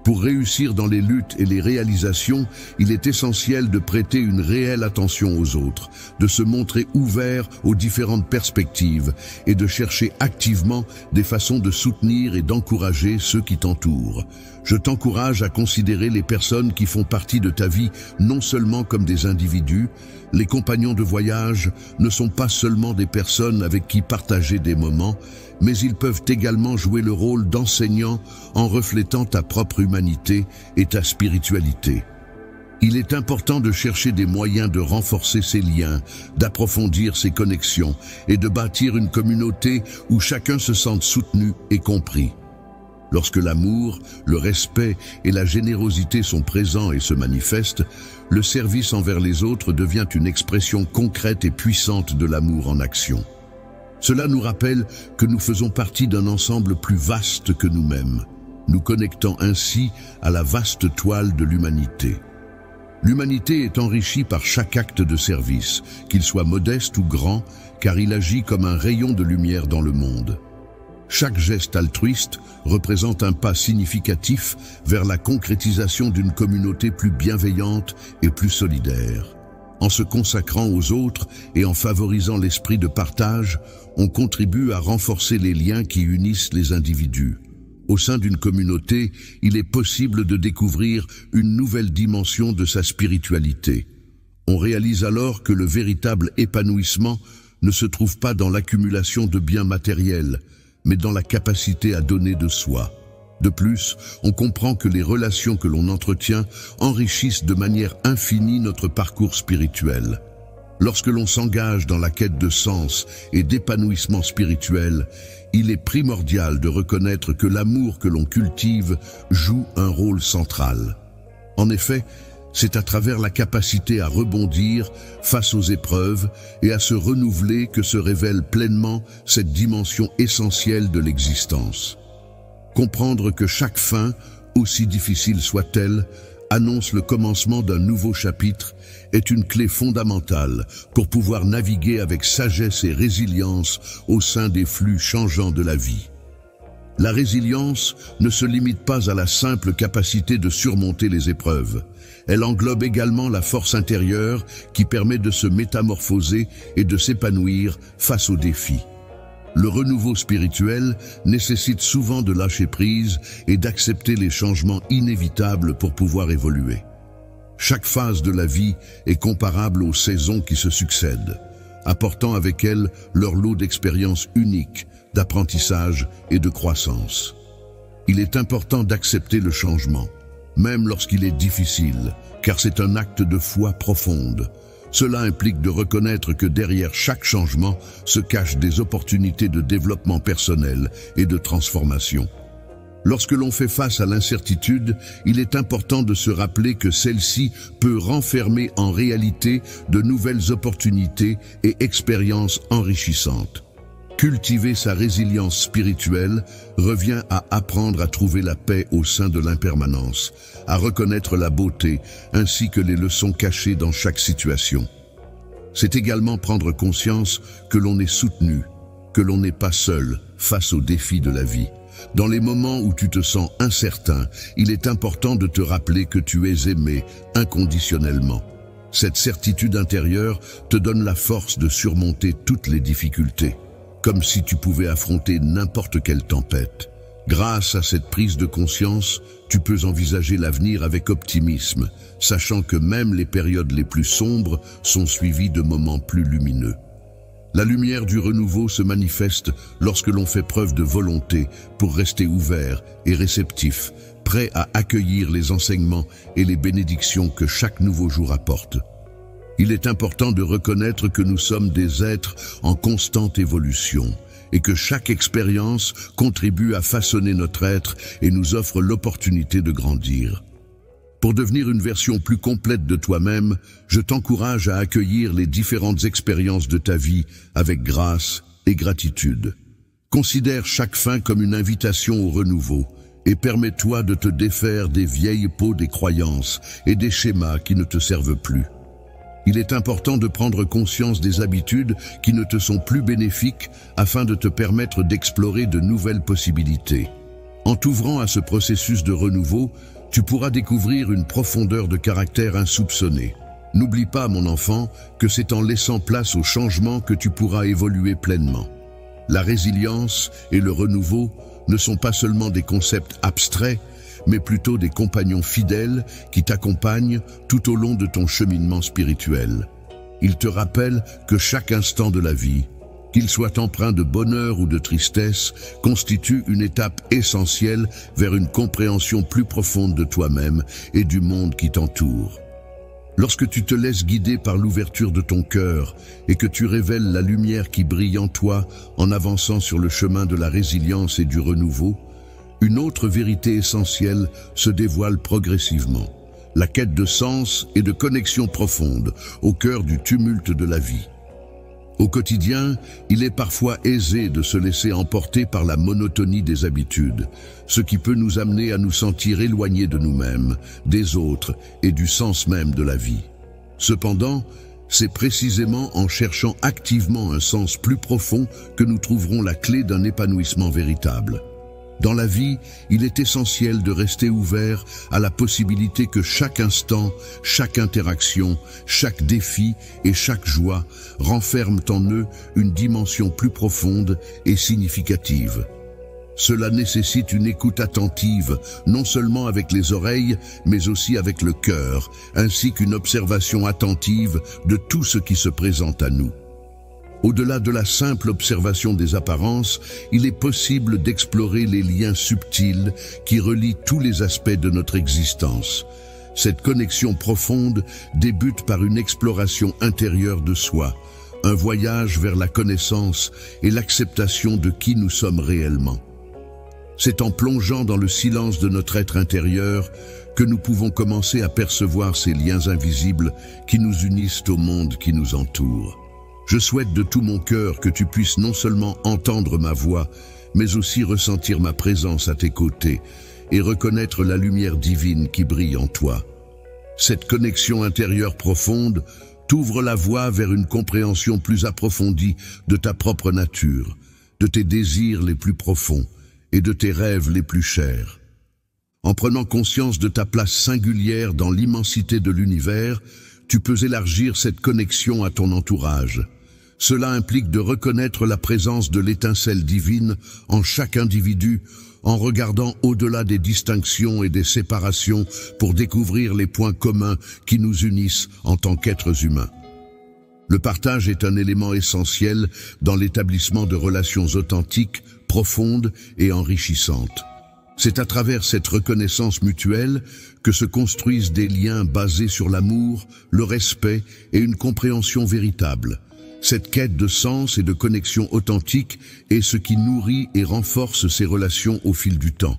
Pour réussir dans les luttes et les réalisations, il est essentiel de prêter une réelle attention aux autres, de se montrer ouvert aux différentes perspectives et de chercher activement des façons de soutenir et d'encourager ceux qui t'entourent. Je t'encourage à considérer les personnes qui font partie de ta vie non seulement comme des individus. Les compagnons de voyage ne sont pas seulement des personnes avec qui partager des moments, mais ils peuvent également jouer le rôle d'enseignant en reflétant ta propre humanité et ta spiritualité. Il est important de chercher des moyens de renforcer ces liens, d'approfondir ces connexions et de bâtir une communauté où chacun se sente soutenu et compris. Lorsque l'amour, le respect et la générosité sont présents et se manifestent, le service envers les autres devient une expression concrète et puissante de l'amour en action. Cela nous rappelle que nous faisons partie d'un ensemble plus vaste que nous-mêmes, nous connectant ainsi à la vaste toile de l'humanité. L'humanité est enrichie par chaque acte de service, qu'il soit modeste ou grand, car il agit comme un rayon de lumière dans le monde. Chaque geste altruiste représente un pas significatif vers la concrétisation d'une communauté plus bienveillante et plus solidaire. En se consacrant aux autres et en favorisant l'esprit de partage, on contribue à renforcer les liens qui unissent les individus. Au sein d'une communauté, il est possible de découvrir une nouvelle dimension de sa spiritualité. On réalise alors que le véritable épanouissement ne se trouve pas dans l'accumulation de biens matériels, mais dans la capacité à donner de soi. De plus, on comprend que les relations que l'on entretient enrichissent de manière infinie notre parcours spirituel. Lorsque l'on s'engage dans la quête de sens et d'épanouissement spirituel, il est primordial de reconnaître que l'amour que l'on cultive joue un rôle central. En effet, c'est à travers la capacité à rebondir face aux épreuves et à se renouveler que se révèle pleinement cette dimension essentielle de l'existence. Comprendre que chaque fin, aussi difficile soit-elle, annonce le commencement d'un nouveau chapitre est une clé fondamentale pour pouvoir naviguer avec sagesse et résilience au sein des flux changeants de la vie. La résilience ne se limite pas à la simple capacité de surmonter les épreuves. Elle englobe également la force intérieure qui permet de se métamorphoser et de s'épanouir face aux défis. Le renouveau spirituel nécessite souvent de lâcher prise et d'accepter les changements inévitables pour pouvoir évoluer. Chaque phase de la vie est comparable aux saisons qui se succèdent, apportant avec elles leur lot d'expériences uniques, d'apprentissage et de croissance. Il est important d'accepter le changement, même lorsqu'il est difficile, car c'est un acte de foi profonde. Cela implique de reconnaître que derrière chaque changement se cachent des opportunités de développement personnel et de transformation. Lorsque l'on fait face à l'incertitude, il est important de se rappeler que celle-ci peut renfermer en réalité de nouvelles opportunités et expériences enrichissantes. Cultiver sa résilience spirituelle revient à apprendre à trouver la paix au sein de l'impermanence, à reconnaître la beauté ainsi que les leçons cachées dans chaque situation. C'est également prendre conscience que l'on est soutenu, que l'on n'est pas seul face aux défis de la vie. Dans les moments où tu te sens incertain, il est important de te rappeler que tu es aimé inconditionnellement. Cette certitude intérieure te donne la force de surmonter toutes les difficultés, comme si tu pouvais affronter n'importe quelle tempête. Grâce à cette prise de conscience, tu peux envisager l'avenir avec optimisme, sachant que même les périodes les plus sombres sont suivies de moments plus lumineux. La lumière du renouveau se manifeste lorsque l'on fait preuve de volonté pour rester ouvert et réceptif, prêt à accueillir les enseignements et les bénédictions que chaque nouveau jour apporte. Il est important de reconnaître que nous sommes des êtres en constante évolution et que chaque expérience contribue à façonner notre être et nous offre l'opportunité de grandir. Pour devenir une version plus complète de toi-même, je t'encourage à accueillir les différentes expériences de ta vie avec grâce et gratitude. Considère chaque fin comme une invitation au renouveau et permets-toi de te défaire des vieilles peaux des croyances et des schémas qui ne te servent plus. Il est important de prendre conscience des habitudes qui ne te sont plus bénéfiques afin de te permettre d'explorer de nouvelles possibilités. En t'ouvrant à ce processus de renouveau, tu pourras découvrir une profondeur de caractère insoupçonnée. N'oublie pas, mon enfant, que c'est en laissant place au changement que tu pourras évoluer pleinement. La résilience et le renouveau ne sont pas seulement des concepts abstraits, mais plutôt des compagnons fidèles qui t'accompagnent tout au long de ton cheminement spirituel. Ils te rappellent que chaque instant de la vie, Qu'il soit empreint de bonheur ou de tristesse, constitue une étape essentielle vers une compréhension plus profonde de toi-même et du monde qui t'entoure. Lorsque tu te laisses guider par l'ouverture de ton cœur et que tu révèles la lumière qui brille en toi en avançant sur le chemin de la résilience et du renouveau, une autre vérité essentielle se dévoile progressivement. La quête de sens et de connexion profonde au cœur du tumulte de la vie. Au quotidien, il est parfois aisé de se laisser emporter par la monotonie des habitudes, ce qui peut nous amener à nous sentir éloignés de nous-mêmes, des autres et du sens même de la vie. Cependant, c'est précisément en cherchant activement un sens plus profond que nous trouverons la clé d'un épanouissement véritable. Dans la vie, il est essentiel de rester ouvert à la possibilité que chaque instant, chaque interaction, chaque défi et chaque joie renferment en eux une dimension plus profonde et significative. Cela nécessite une écoute attentive, non seulement avec les oreilles, mais aussi avec le cœur, ainsi qu'une observation attentive de tout ce qui se présente à nous. Au-delà de la simple observation des apparences, il est possible d'explorer les liens subtils qui relient tous les aspects de notre existence. Cette connexion profonde débute par une exploration intérieure de soi, un voyage vers la connaissance et l'acceptation de qui nous sommes réellement. C'est en plongeant dans le silence de notre être intérieur que nous pouvons commencer à percevoir ces liens invisibles qui nous unissent au monde qui nous entoure. Je souhaite de tout mon cœur que tu puisses non seulement entendre ma voix, mais aussi ressentir ma présence à tes côtés et reconnaître la lumière divine qui brille en toi. Cette connexion intérieure profonde t'ouvre la voie vers une compréhension plus approfondie de ta propre nature, de tes désirs les plus profonds et de tes rêves les plus chers. En prenant conscience de ta place singulière dans l'immensité de l'univers, tu peux élargir cette connexion à ton entourage. Cela implique de reconnaître la présence de l'étincelle divine en chaque individu, en regardant au-delà des distinctions et des séparations pour découvrir les points communs qui nous unissent en tant qu'êtres humains. Le partage est un élément essentiel dans l'établissement de relations authentiques, profondes et enrichissantes. C'est à travers cette reconnaissance mutuelle que se construisent des liens basés sur l'amour, le respect et une compréhension véritable. Cette quête de sens et de connexion authentique est ce qui nourrit et renforce ces relations au fil du temps.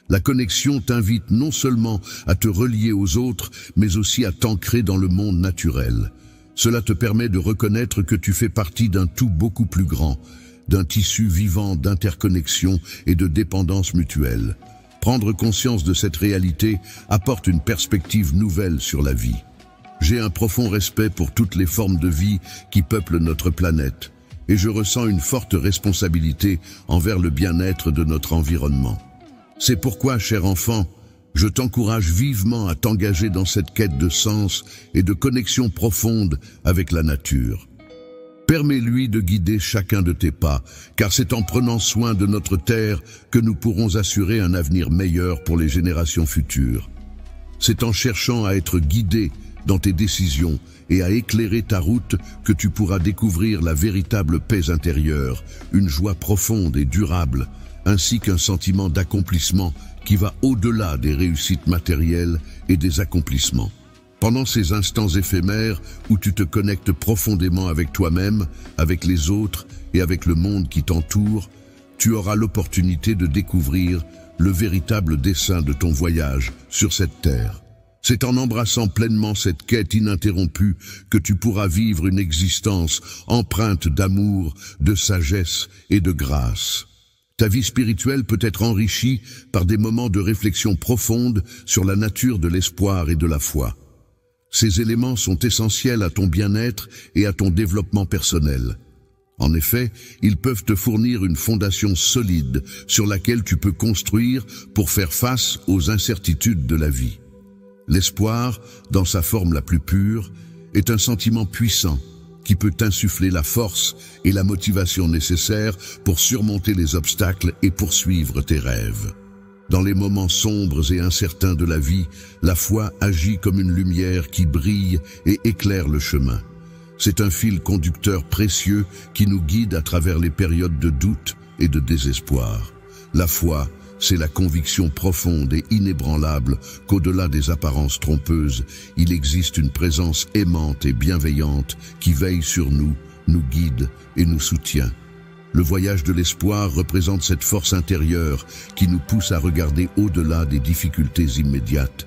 La connexion t'invite non seulement à te relier aux autres, mais aussi à t'ancrer dans le monde naturel. Cela te permet de reconnaître que tu fais partie d'un tout beaucoup plus grand, d'un tissu vivant d'interconnexion et de dépendance mutuelle. Prendre conscience de cette réalité apporte une perspective nouvelle sur la vie. J'ai un profond respect pour toutes les formes de vie qui peuplent notre planète, et je ressens une forte responsabilité envers le bien-être de notre environnement. C'est pourquoi, cher enfant, je t'encourage vivement à t'engager dans cette quête de sens et de connexion profonde avec la nature. Permets-lui de guider chacun de tes pas, car c'est en prenant soin de notre terre que nous pourrons assurer un avenir meilleur pour les générations futures. C'est en cherchant à être guidé dans tes décisions et à éclairer ta route que tu pourras découvrir la véritable paix intérieure, une joie profonde et durable, ainsi qu'un sentiment d'accomplissement qui va au-delà des réussites matérielles et des accomplissements. Pendant ces instants éphémères où tu te connectes profondément avec toi-même, avec les autres et avec le monde qui t'entoure, tu auras l'opportunité de découvrir le véritable dessein de ton voyage sur cette terre. C'est en embrassant pleinement cette quête ininterrompue que tu pourras vivre une existence empreinte d'amour, de sagesse et de grâce. Ta vie spirituelle peut être enrichie par des moments de réflexion profonde sur la nature de l'espoir et de la foi. Ces éléments sont essentiels à ton bien-être et à ton développement personnel. En effet, ils peuvent te fournir une fondation solide sur laquelle tu peux construire pour faire face aux incertitudes de la vie. L'espoir, dans sa forme la plus pure, est un sentiment puissant qui peut t'insuffler la force et la motivation nécessaires pour surmonter les obstacles et poursuivre tes rêves. Dans les moments sombres et incertains de la vie, la foi agit comme une lumière qui brille et éclaire le chemin. C'est un fil conducteur précieux qui nous guide à travers les périodes de doute et de désespoir. La foi, c'est la conviction profonde et inébranlable qu'au-delà des apparences trompeuses, il existe une présence aimante et bienveillante qui veille sur nous, nous guide et nous soutient. Le voyage de l'espoir représente cette force intérieure qui nous pousse à regarder au-delà des difficultés immédiates.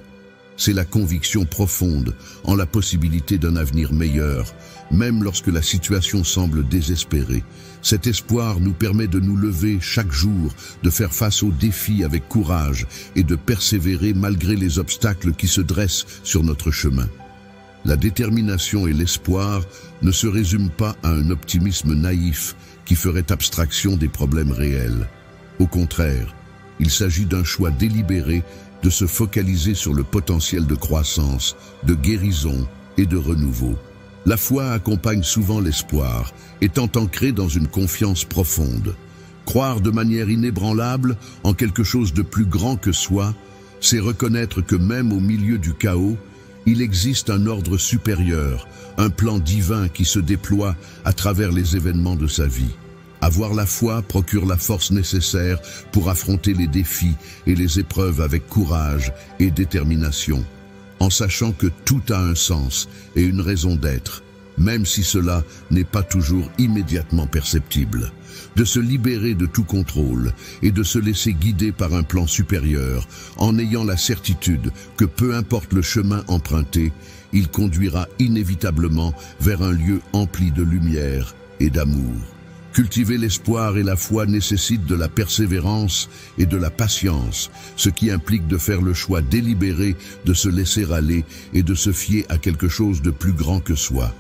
C'est la conviction profonde en la possibilité d'un avenir meilleur, même lorsque la situation semble désespérée. Cet espoir nous permet de nous lever chaque jour, de faire face aux défis avec courage et de persévérer malgré les obstacles qui se dressent sur notre chemin. La détermination et l'espoir ne se résument pas à un optimisme naïf qui ferait abstraction des problèmes réels. Au contraire, il s'agit d'un choix délibéré de se focaliser sur le potentiel de croissance, de guérison et de renouveau. La foi accompagne souvent l'espoir, étant ancrée dans une confiance profonde. Croire de manière inébranlable en quelque chose de plus grand que soi, c'est reconnaître que même au milieu du chaos, il existe un ordre supérieur, un plan divin qui se déploie à travers les événements de sa vie. Avoir la foi procure la force nécessaire pour affronter les défis et les épreuves avec courage et détermination, en sachant que tout a un sens et une raison d'être, même si cela n'est pas toujours immédiatement perceptible. De se libérer de tout contrôle et de se laisser guider par un plan supérieur, en ayant la certitude que peu importe le chemin emprunté, il conduira inévitablement vers un lieu empli de lumière et d'amour. Cultiver l'espoir et la foi nécessite de la persévérance et de la patience, ce qui implique de faire le choix délibéré de se laisser aller et de se fier à quelque chose de plus grand que soi.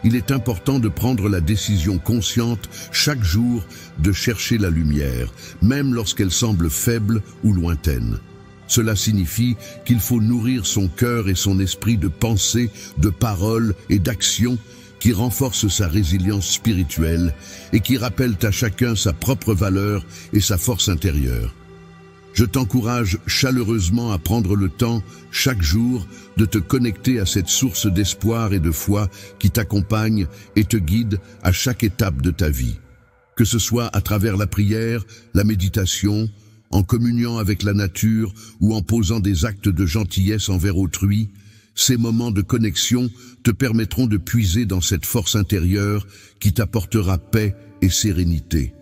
Il est important de prendre la décision consciente chaque jour de chercher la lumière, même lorsqu'elle semble faible ou lointaine. Cela signifie qu'il faut nourrir son cœur et son esprit de pensée, de paroles et d'actions qui renforcent sa résilience spirituelle et qui rappellent à chacun sa propre valeur et sa force intérieure. Je t'encourage chaleureusement à prendre le temps, chaque jour, de te connecter à cette source d'espoir et de foi qui t'accompagne et te guide à chaque étape de ta vie. Que ce soit à travers la prière, la méditation, en communiant avec la nature ou en posant des actes de gentillesse envers autrui, ces moments de connexion te permettront de puiser dans cette force intérieure qui t'apportera paix et sérénité.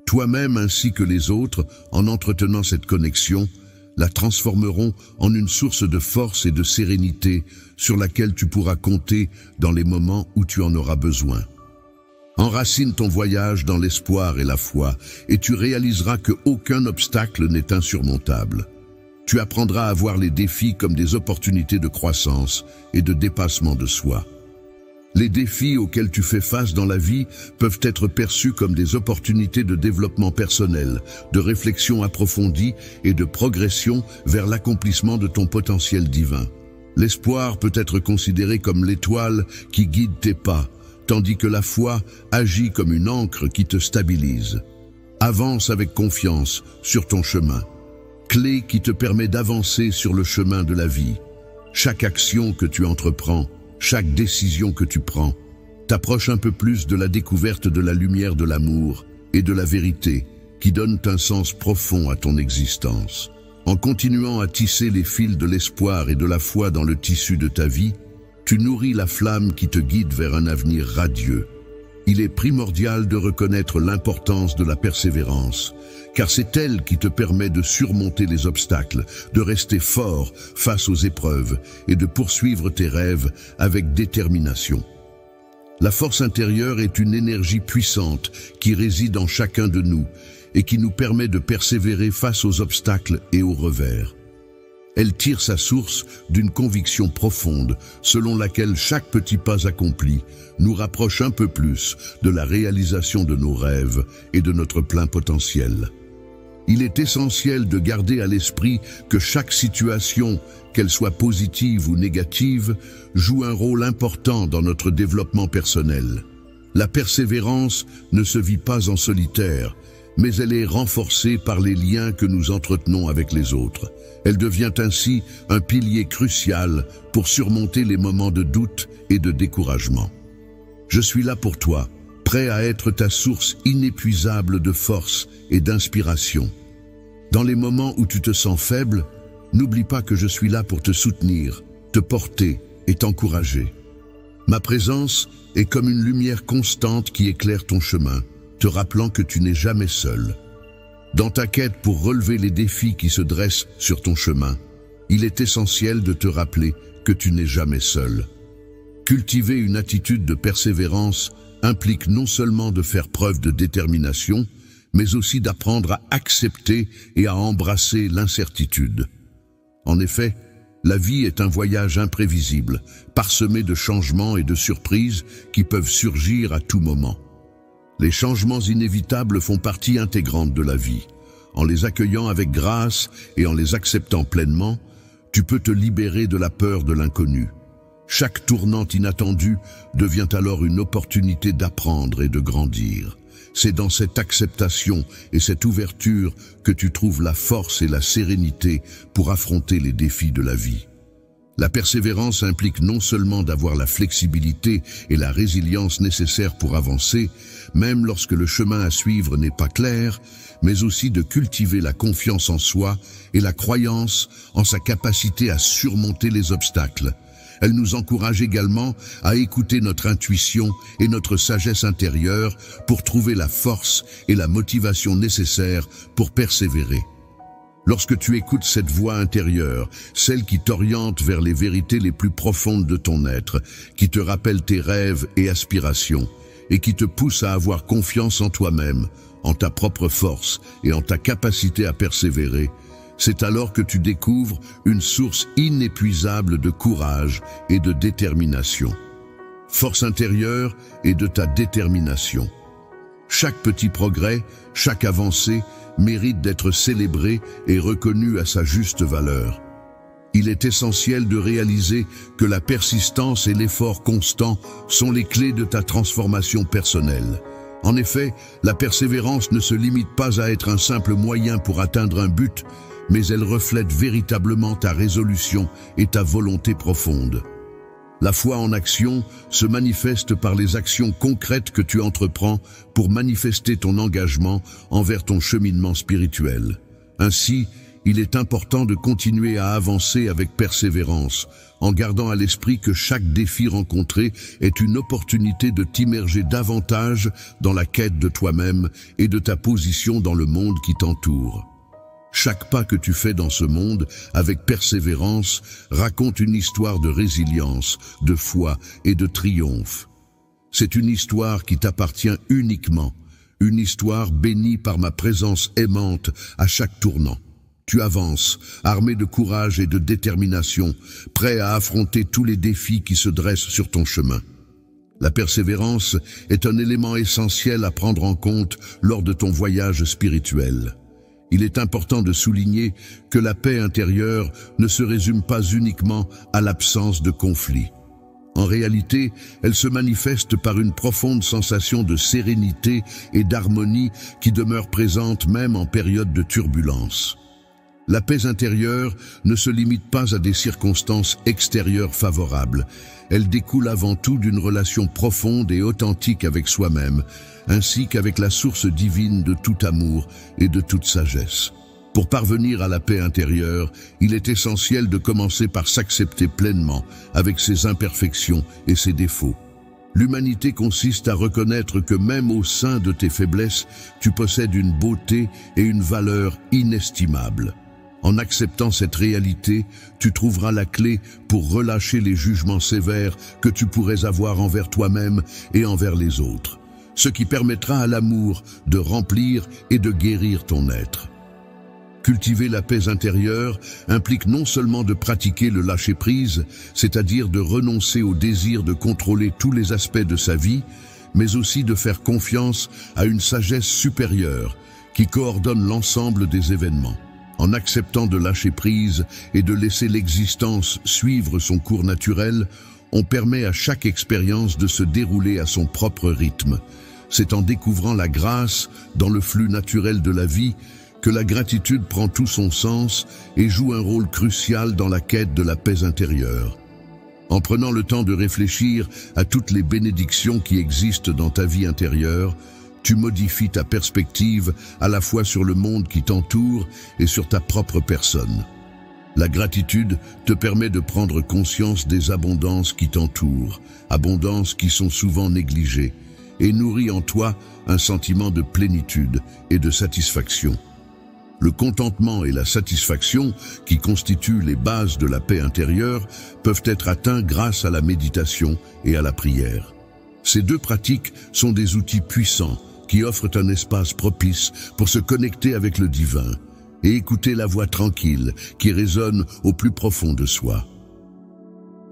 Toi-même ainsi que les autres, en entretenant cette connexion, la transformeront en une source de force et de sérénité sur laquelle tu pourras compter dans les moments où tu en auras besoin. Enracine ton voyage dans l'espoir et la foi, et tu réaliseras qu'aucun obstacle n'est insurmontable. Tu apprendras à voir les défis comme des opportunités de croissance et de dépassement de soi. Les défis auxquels tu fais face dans la vie peuvent être perçus comme des opportunités de développement personnel, de réflexion approfondie et de progression vers l'accomplissement de ton potentiel divin. L'espoir peut être considéré comme l'étoile qui guide tes pas, tandis que la foi agit comme une ancre qui te stabilise. Avance avec confiance sur ton chemin, clé qui te permet d'avancer sur le chemin de la vie. Chaque action que tu entreprends, chaque décision que tu prends, t'approche un peu plus de la découverte de la lumière de l'amour et de la vérité qui donnent un sens profond à ton existence. En continuant à tisser les fils de l'espoir et de la foi dans le tissu de ta vie, tu nourris la flamme qui te guide vers un avenir radieux. Il est primordial de reconnaître l'importance de la persévérance, car c'est elle qui te permet de surmonter les obstacles, de rester fort face aux épreuves et de poursuivre tes rêves avec détermination. La force intérieure est une énergie puissante qui réside en chacun de nous et qui nous permet de persévérer face aux obstacles et aux revers. Elle tire sa source d'une conviction profonde, selon laquelle chaque petit pas accompli nous rapproche un peu plus de la réalisation de nos rêves et de notre plein potentiel. Il est essentiel de garder à l'esprit que chaque situation, qu'elle soit positive ou négative, joue un rôle important dans notre développement personnel. La persévérance ne se vit pas en solitaire, mais elle est renforcée par les liens que nous entretenons avec les autres. Elle devient ainsi un pilier crucial pour surmonter les moments de doute et de découragement. Je suis là pour toi, prêt à être ta source inépuisable de force et d'inspiration. Dans les moments où tu te sens faible, n'oublie pas que je suis là pour te soutenir, te porter et t'encourager. Ma présence est comme une lumière constante qui éclaire ton chemin, te rappelant que tu n'es jamais seul. Dans ta quête pour relever les défis qui se dressent sur ton chemin, il est essentiel de te rappeler que tu n'es jamais seul. Cultiver une attitude de persévérance implique non seulement de faire preuve de détermination, mais aussi d'apprendre à accepter et à embrasser l'incertitude. En effet, la vie est un voyage imprévisible, parsemé de changements et de surprises qui peuvent surgir à tout moment. Les changements inévitables font partie intégrante de la vie. En les accueillant avec grâce et en les acceptant pleinement, tu peux te libérer de la peur de l'inconnu. Chaque tournant inattendu devient alors une opportunité d'apprendre et de grandir. C'est dans cette acceptation et cette ouverture que tu trouves la force et la sérénité pour affronter les défis de la vie. La persévérance implique non seulement d'avoir la flexibilité et la résilience nécessaires pour avancer, même lorsque le chemin à suivre n'est pas clair, mais aussi de cultiver la confiance en soi et la croyance en sa capacité à surmonter les obstacles. Elle nous encourage également à écouter notre intuition et notre sagesse intérieure pour trouver la force et la motivation nécessaires pour persévérer. Lorsque tu écoutes cette voix intérieure, celle qui t'oriente vers les vérités les plus profondes de ton être, qui te rappelle tes rêves et aspirations, et qui te pousse à avoir confiance en toi-même, en ta propre force et en ta capacité à persévérer, c'est alors que tu découvres une source inépuisable de courage et de détermination. Force intérieure et de ta détermination. Chaque petit progrès, chaque avancée mérite d'être célébré et reconnu à sa juste valeur. Il est essentiel de réaliser que la persistance et l'effort constant sont les clés de ta transformation personnelle. En effet, la persévérance ne se limite pas à être un simple moyen pour atteindre un but, mais elle reflète véritablement ta résolution et ta volonté profonde. La foi en action se manifeste par les actions concrètes que tu entreprends pour manifester ton engagement envers ton cheminement spirituel. Ainsi, il est important de continuer à avancer avec persévérance, en gardant à l'esprit que chaque défi rencontré est une opportunité de t'immerger davantage dans la quête de toi-même et de ta position dans le monde qui t'entoure. Chaque pas que tu fais dans ce monde avec persévérance raconte une histoire de résilience, de foi et de triomphe. C'est une histoire qui t'appartient uniquement, une histoire bénie par ma présence aimante à chaque tournant. Tu avances, armé de courage et de détermination, prêt à affronter tous les défis qui se dressent sur ton chemin. La persévérance est un élément essentiel à prendre en compte lors de ton voyage spirituel. Il est important de souligner que la paix intérieure ne se résume pas uniquement à l'absence de conflit. En réalité, elle se manifeste par une profonde sensation de sérénité et d'harmonie qui demeure présente même en période de turbulence. La paix intérieure ne se limite pas à des circonstances extérieures favorables. Elle découle avant tout d'une relation profonde et authentique avec soi-même, ainsi qu'avec la source divine de tout amour et de toute sagesse. Pour parvenir à la paix intérieure, il est essentiel de commencer par s'accepter pleinement avec ses imperfections et ses défauts. L'humanité consiste à reconnaître que même au sein de tes faiblesses, tu possèdes une beauté et une valeur inestimables. En acceptant cette réalité, tu trouveras la clé pour relâcher les jugements sévères que tu pourrais avoir envers toi-même et envers les autres, ce qui permettra à l'amour de remplir et de guérir ton être. Cultiver la paix intérieure implique non seulement de pratiquer le lâcher-prise, c'est-à-dire de renoncer au désir de contrôler tous les aspects de sa vie, mais aussi de faire confiance à une sagesse supérieure qui coordonne l'ensemble des événements. En acceptant de lâcher prise et de laisser l'existence suivre son cours naturel, on permet à chaque expérience de se dérouler à son propre rythme. C'est en découvrant la grâce dans le flux naturel de la vie que la gratitude prend tout son sens et joue un rôle crucial dans la quête de la paix intérieure. En prenant le temps de réfléchir à toutes les bénédictions qui existent dans ta vie intérieure, tu modifies ta perspective à la fois sur le monde qui t'entoure et sur ta propre personne. La gratitude te permet de prendre conscience des abondances qui t'entourent, abondances qui sont souvent négligées, et nourrit en toi un sentiment de plénitude et de satisfaction. Le contentement et la satisfaction, qui constituent les bases de la paix intérieure, peuvent être atteints grâce à la méditation et à la prière. Ces deux pratiques sont des outils puissants qui offrent un espace propice pour se connecter avec le divin et écouter la voix tranquille qui résonne au plus profond de soi.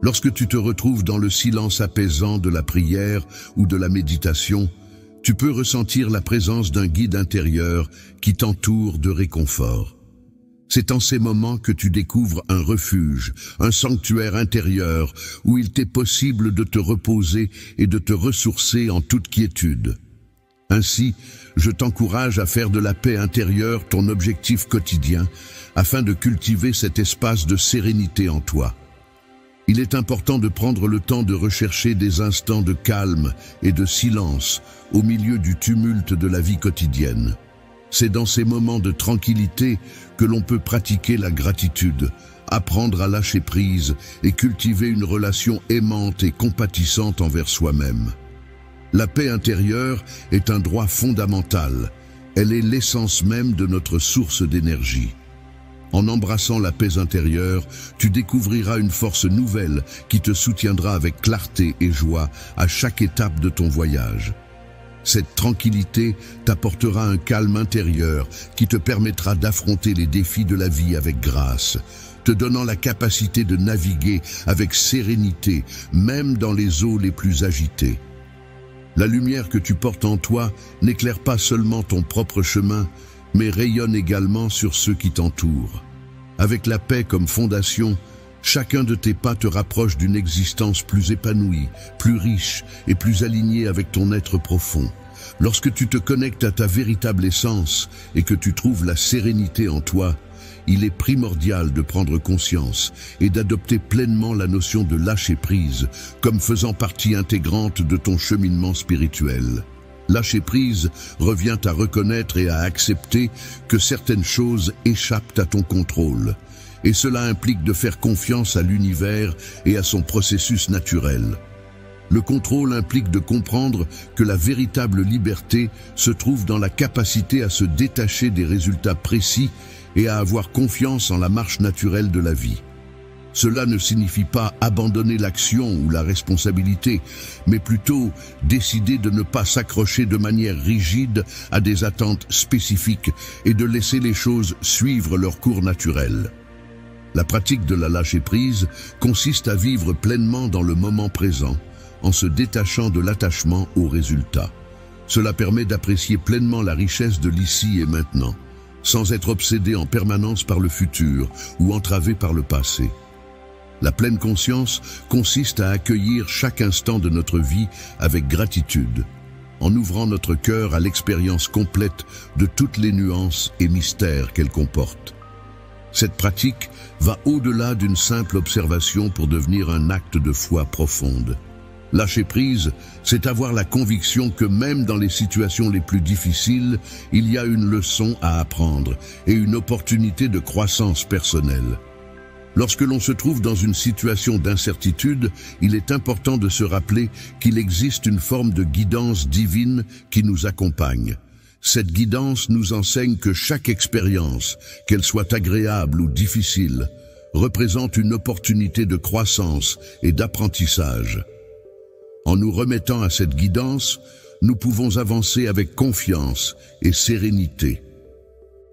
Lorsque tu te retrouves dans le silence apaisant de la prière ou de la méditation, tu peux ressentir la présence d'un guide intérieur qui t'entoure de réconfort. C'est en ces moments que tu découvres un refuge, un sanctuaire intérieur où il t'est possible de te reposer et de te ressourcer en toute quiétude. Ainsi, je t'encourage à faire de la paix intérieure ton objectif quotidien afin de cultiver cet espace de sérénité en toi. Il est important de prendre le temps de rechercher des instants de calme et de silence au milieu du tumulte de la vie quotidienne. C'est dans ces moments de tranquillité que l'on peut pratiquer la gratitude, apprendre à lâcher prise et cultiver une relation aimante et compatissante envers soi-même. La paix intérieure est un droit fondamental. Elle est l'essence même de notre source d'énergie. En embrassant la paix intérieure, tu découvriras une force nouvelle qui te soutiendra avec clarté et joie à chaque étape de ton voyage. Cette tranquillité t'apportera un calme intérieur qui te permettra d'affronter les défis de la vie avec grâce, te donnant la capacité de naviguer avec sérénité, même dans les eaux les plus agitées. La lumière que tu portes en toi n'éclaire pas seulement ton propre chemin, mais rayonne également sur ceux qui t'entourent. Avec la paix comme fondation, chacun de tes pas te rapproche d'une existence plus épanouie, plus riche et plus alignée avec ton être profond. Lorsque tu te connectes à ta véritable essence et que tu trouves la sérénité en toi, il est primordial de prendre conscience et d'adopter pleinement la notion de lâcher prise comme faisant partie intégrante de ton cheminement spirituel. Lâcher prise revient à reconnaître et à accepter que certaines choses échappent à ton contrôle. Et cela implique de faire confiance à l'univers et à son processus naturel. Le contrôle implique de comprendre que la véritable liberté se trouve dans la capacité à se détacher des résultats précis et à avoir confiance en la marche naturelle de la vie. Cela ne signifie pas abandonner l'action ou la responsabilité, mais plutôt décider de ne pas s'accrocher de manière rigide à des attentes spécifiques et de laisser les choses suivre leur cours naturel. La pratique de la lâcher-prise consiste à vivre pleinement dans le moment présent, en se détachant de l'attachement aux résultats. Cela permet d'apprécier pleinement la richesse de l'ici et maintenant, sans être obsédé en permanence par le futur ou entravé par le passé. La pleine conscience consiste à accueillir chaque instant de notre vie avec gratitude, en ouvrant notre cœur à l'expérience complète de toutes les nuances et mystères qu'elle comporte. Cette pratique va au-delà d'une simple observation pour devenir un acte de foi profonde. Lâcher prise, c'est avoir la conviction que même dans les situations les plus difficiles, il y a une leçon à apprendre et une opportunité de croissance personnelle. Lorsque l'on se trouve dans une situation d'incertitude, il est important de se rappeler qu'il existe une forme de guidance divine qui nous accompagne. Cette guidance nous enseigne que chaque expérience, qu'elle soit agréable ou difficile, représente une opportunité de croissance et d'apprentissage. En nous remettant à cette guidance, nous pouvons avancer avec confiance et sérénité.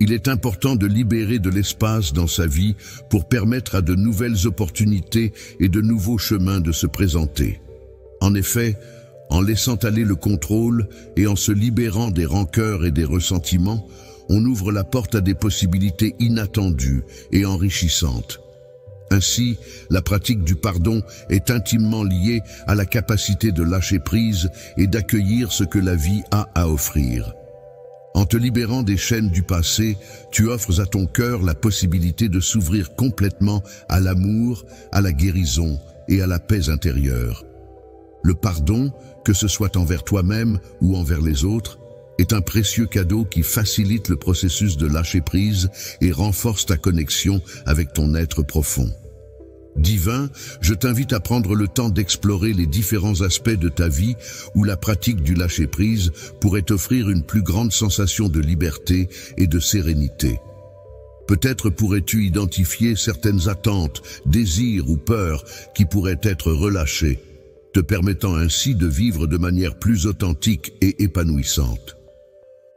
Il est important de libérer de l'espace dans sa vie pour permettre à de nouvelles opportunités et de nouveaux chemins de se présenter. En effet, en laissant aller le contrôle et en se libérant des rancœurs et des ressentiments, on ouvre la porte à des possibilités inattendues et enrichissantes. Ainsi, la pratique du pardon est intimement liée à la capacité de lâcher prise et d'accueillir ce que la vie a à offrir. En te libérant des chaînes du passé, tu offres à ton cœur la possibilité de s'ouvrir complètement à l'amour, à la guérison et à la paix intérieure. Le pardon, que ce soit envers toi-même ou envers les autres, est un précieux cadeau qui facilite le processus de lâcher prise et renforce ta connexion avec ton être profond. Divin, je t'invite à prendre le temps d'explorer les différents aspects de ta vie où la pratique du lâcher-prise pourrait t'offrir une plus grande sensation de liberté et de sérénité. Peut-être pourrais-tu identifier certaines attentes, désirs ou peurs qui pourraient être relâchés, te permettant ainsi de vivre de manière plus authentique et épanouissante.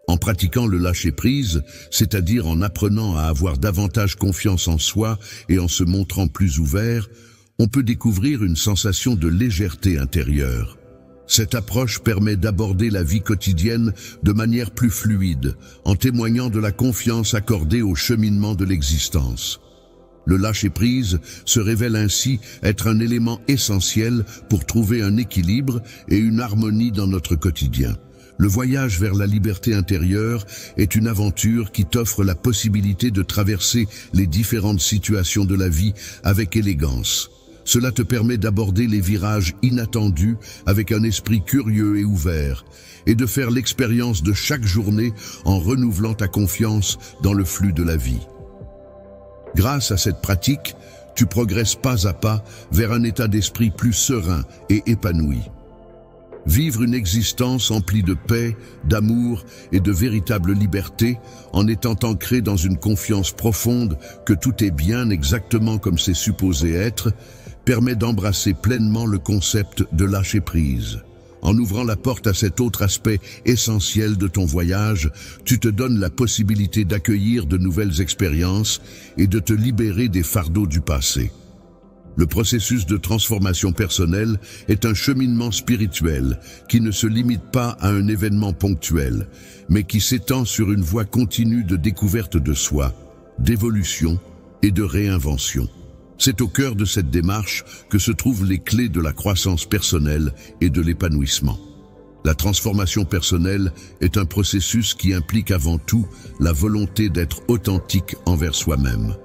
En pratiquant le lâcher-prise, c'est-à-dire en apprenant à avoir davantage confiance en soi et en se montrant plus ouvert, on peut découvrir une sensation de légèreté intérieure. Cette approche permet d'aborder la vie quotidienne de manière plus fluide, en témoignant de la confiance accordée au cheminement de l'existence. Le lâcher-prise se révèle ainsi être un élément essentiel pour trouver un équilibre et une harmonie dans notre quotidien. Le voyage vers la liberté intérieure est une aventure qui t'offre la possibilité de traverser les différentes situations de la vie avec élégance. Cela te permet d'aborder les virages inattendus avec un esprit curieux et ouvert, et de faire l'expérience de chaque journée en renouvelant ta confiance dans le flux de la vie. Grâce à cette pratique, tu progresses pas à pas vers un état d'esprit plus serein et épanoui. Vivre une existence emplie de paix, d'amour et de véritable liberté, en étant ancré dans une confiance profonde que tout est bien exactement comme c'est supposé être, permet d'embrasser pleinement le concept de lâcher prise. En ouvrant la porte à cet autre aspect essentiel de ton voyage, tu te donnes la possibilité d'accueillir de nouvelles expériences et de te libérer des fardeaux du passé. Le processus de transformation personnelle est un cheminement spirituel qui ne se limite pas à un événement ponctuel, mais qui s'étend sur une voie continue de découverte de soi, d'évolution et de réinvention. C'est au cœur de cette démarche que se trouvent les clés de la croissance personnelle et de l'épanouissement. La transformation personnelle est un processus qui implique avant tout la volonté d'être authentique envers soi-même.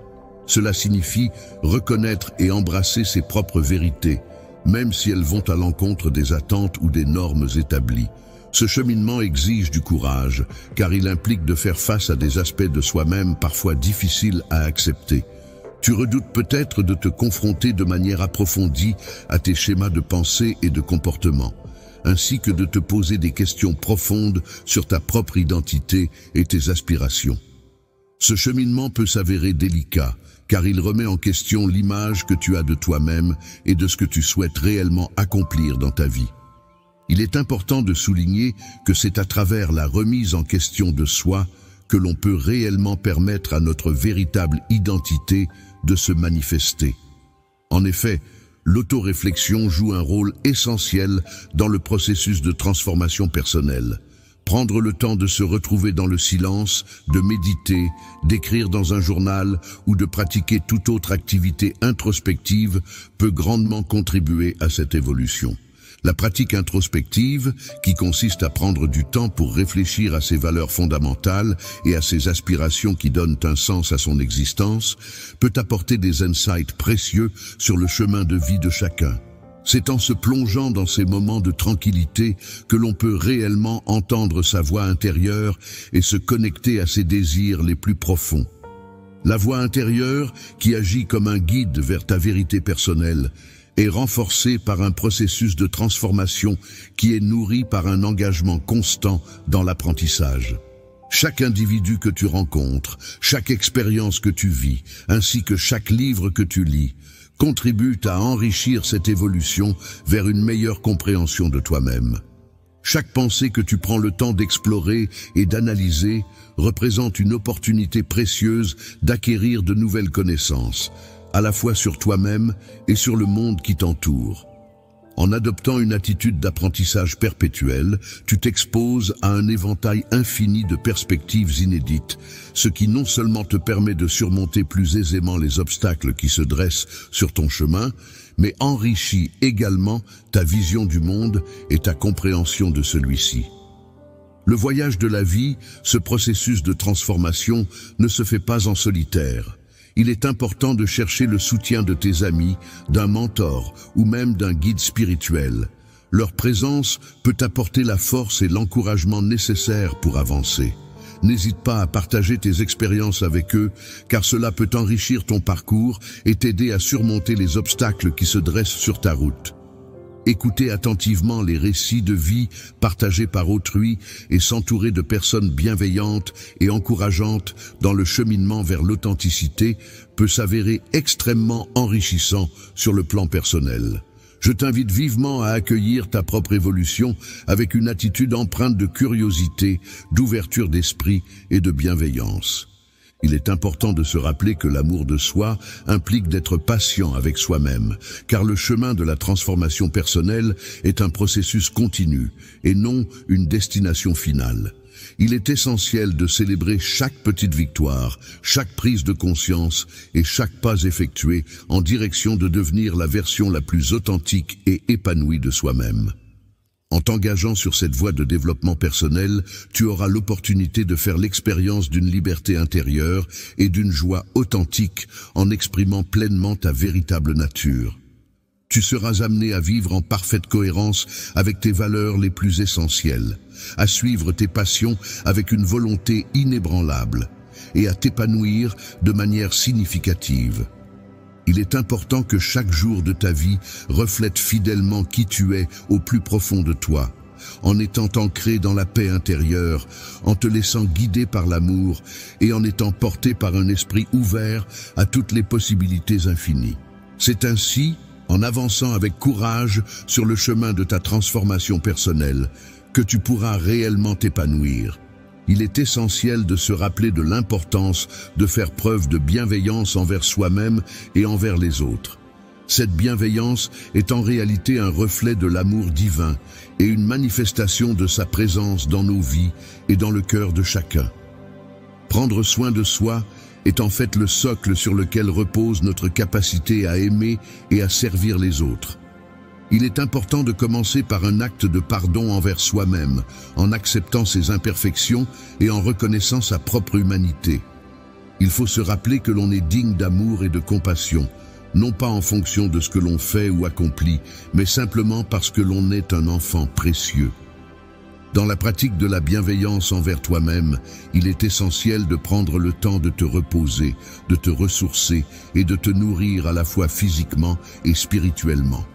Cela signifie reconnaître et embrasser ses propres vérités, même si elles vont à l'encontre des attentes ou des normes établies. Ce cheminement exige du courage, car il implique de faire face à des aspects de soi-même parfois difficiles à accepter. Tu redoutes peut-être de te confronter de manière approfondie à tes schémas de pensée et de comportement, ainsi que de te poser des questions profondes sur ta propre identité et tes aspirations. Ce cheminement peut s'avérer délicat, car il remet en question l'image que tu as de toi-même et de ce que tu souhaites réellement accomplir dans ta vie. Il est important de souligner que c'est à travers la remise en question de soi que l'on peut réellement permettre à notre véritable identité de se manifester. En effet, l'autoréflexion joue un rôle essentiel dans le processus de transformation personnelle. Prendre le temps de se retrouver dans le silence, de méditer, d'écrire dans un journal ou de pratiquer toute autre activité introspective peut grandement contribuer à cette évolution. La pratique introspective, qui consiste à prendre du temps pour réfléchir à ses valeurs fondamentales et à ses aspirations qui donnent un sens à son existence, peut apporter des insights précieux sur le chemin de vie de chacun. C'est en se plongeant dans ces moments de tranquillité que l'on peut réellement entendre sa voix intérieure et se connecter à ses désirs les plus profonds. La voix intérieure, qui agit comme un guide vers ta vérité personnelle, est renforcée par un processus de transformation qui est nourri par un engagement constant dans l'apprentissage. Chaque individu que tu rencontres, chaque expérience que tu vis, ainsi que chaque livre que tu lis, contribuent à enrichir cette évolution vers une meilleure compréhension de toi-même. Chaque pensée que tu prends le temps d'explorer et d'analyser représente une opportunité précieuse d'acquérir de nouvelles connaissances, à la fois sur toi-même et sur le monde qui t'entoure. En adoptant une attitude d'apprentissage perpétuel, tu t'exposes à un éventail infini de perspectives inédites, ce qui non seulement te permet de surmonter plus aisément les obstacles qui se dressent sur ton chemin, mais enrichit également ta vision du monde et ta compréhension de celui-ci. Le voyage de la vie, ce processus de transformation, ne se fait pas en solitaire. il est important de chercher le soutien de tes amis, d'un mentor ou même d'un guide spirituel. Leur présence peut apporter la force et l'encouragement nécessaires pour avancer. N'hésite pas à partager tes expériences avec eux, car cela peut enrichir ton parcours et t'aider à surmonter les obstacles qui se dressent sur ta route. Écouter attentivement les récits de vie partagés par autrui et s'entourer de personnes bienveillantes et encourageantes dans le cheminement vers l'authenticité peut s'avérer extrêmement enrichissant sur le plan personnel. Je t'invite vivement à accueillir ta propre évolution avec une attitude empreinte de curiosité, d'ouverture d'esprit et de bienveillance. Il est important de se rappeler que l'amour de soi implique d'être patient avec soi-même, car le chemin de la transformation personnelle est un processus continu et non une destination finale. Il est essentiel de célébrer chaque petite victoire, chaque prise de conscience et chaque pas effectué en direction de devenir la version la plus authentique et épanouie de soi-même. En t'engageant sur cette voie de développement personnel, tu auras l'opportunité de faire l'expérience d'une liberté intérieure et d'une joie authentique en exprimant pleinement ta véritable nature. Tu seras amené à vivre en parfaite cohérence avec tes valeurs les plus essentielles, à suivre tes passions avec une volonté inébranlable et à t'épanouir de manière significative. Il est important que chaque jour de ta vie reflète fidèlement qui tu es au plus profond de toi, en étant ancré dans la paix intérieure, en te laissant guider par l'amour et en étant porté par un esprit ouvert à toutes les possibilités infinies. C'est ainsi, en avançant avec courage sur le chemin de ta transformation personnelle, que tu pourras réellement t'épanouir. Il est essentiel de se rappeler de l'importance de faire preuve de bienveillance envers soi-même et envers les autres. Cette bienveillance est en réalité un reflet de l'amour divin et une manifestation de sa présence dans nos vies et dans le cœur de chacun. Prendre soin de soi est en fait le socle sur lequel repose notre capacité à aimer et à servir les autres. Il est important de commencer par un acte de pardon envers soi-même, en acceptant ses imperfections et en reconnaissant sa propre humanité. Il faut se rappeler que l'on est digne d'amour et de compassion, non pas en fonction de ce que l'on fait ou accomplit, mais simplement parce que l'on est un enfant précieux. Dans la pratique de la bienveillance envers toi-même, il est essentiel de prendre le temps de te reposer, de te ressourcer et de te nourrir à la fois physiquement et spirituellement.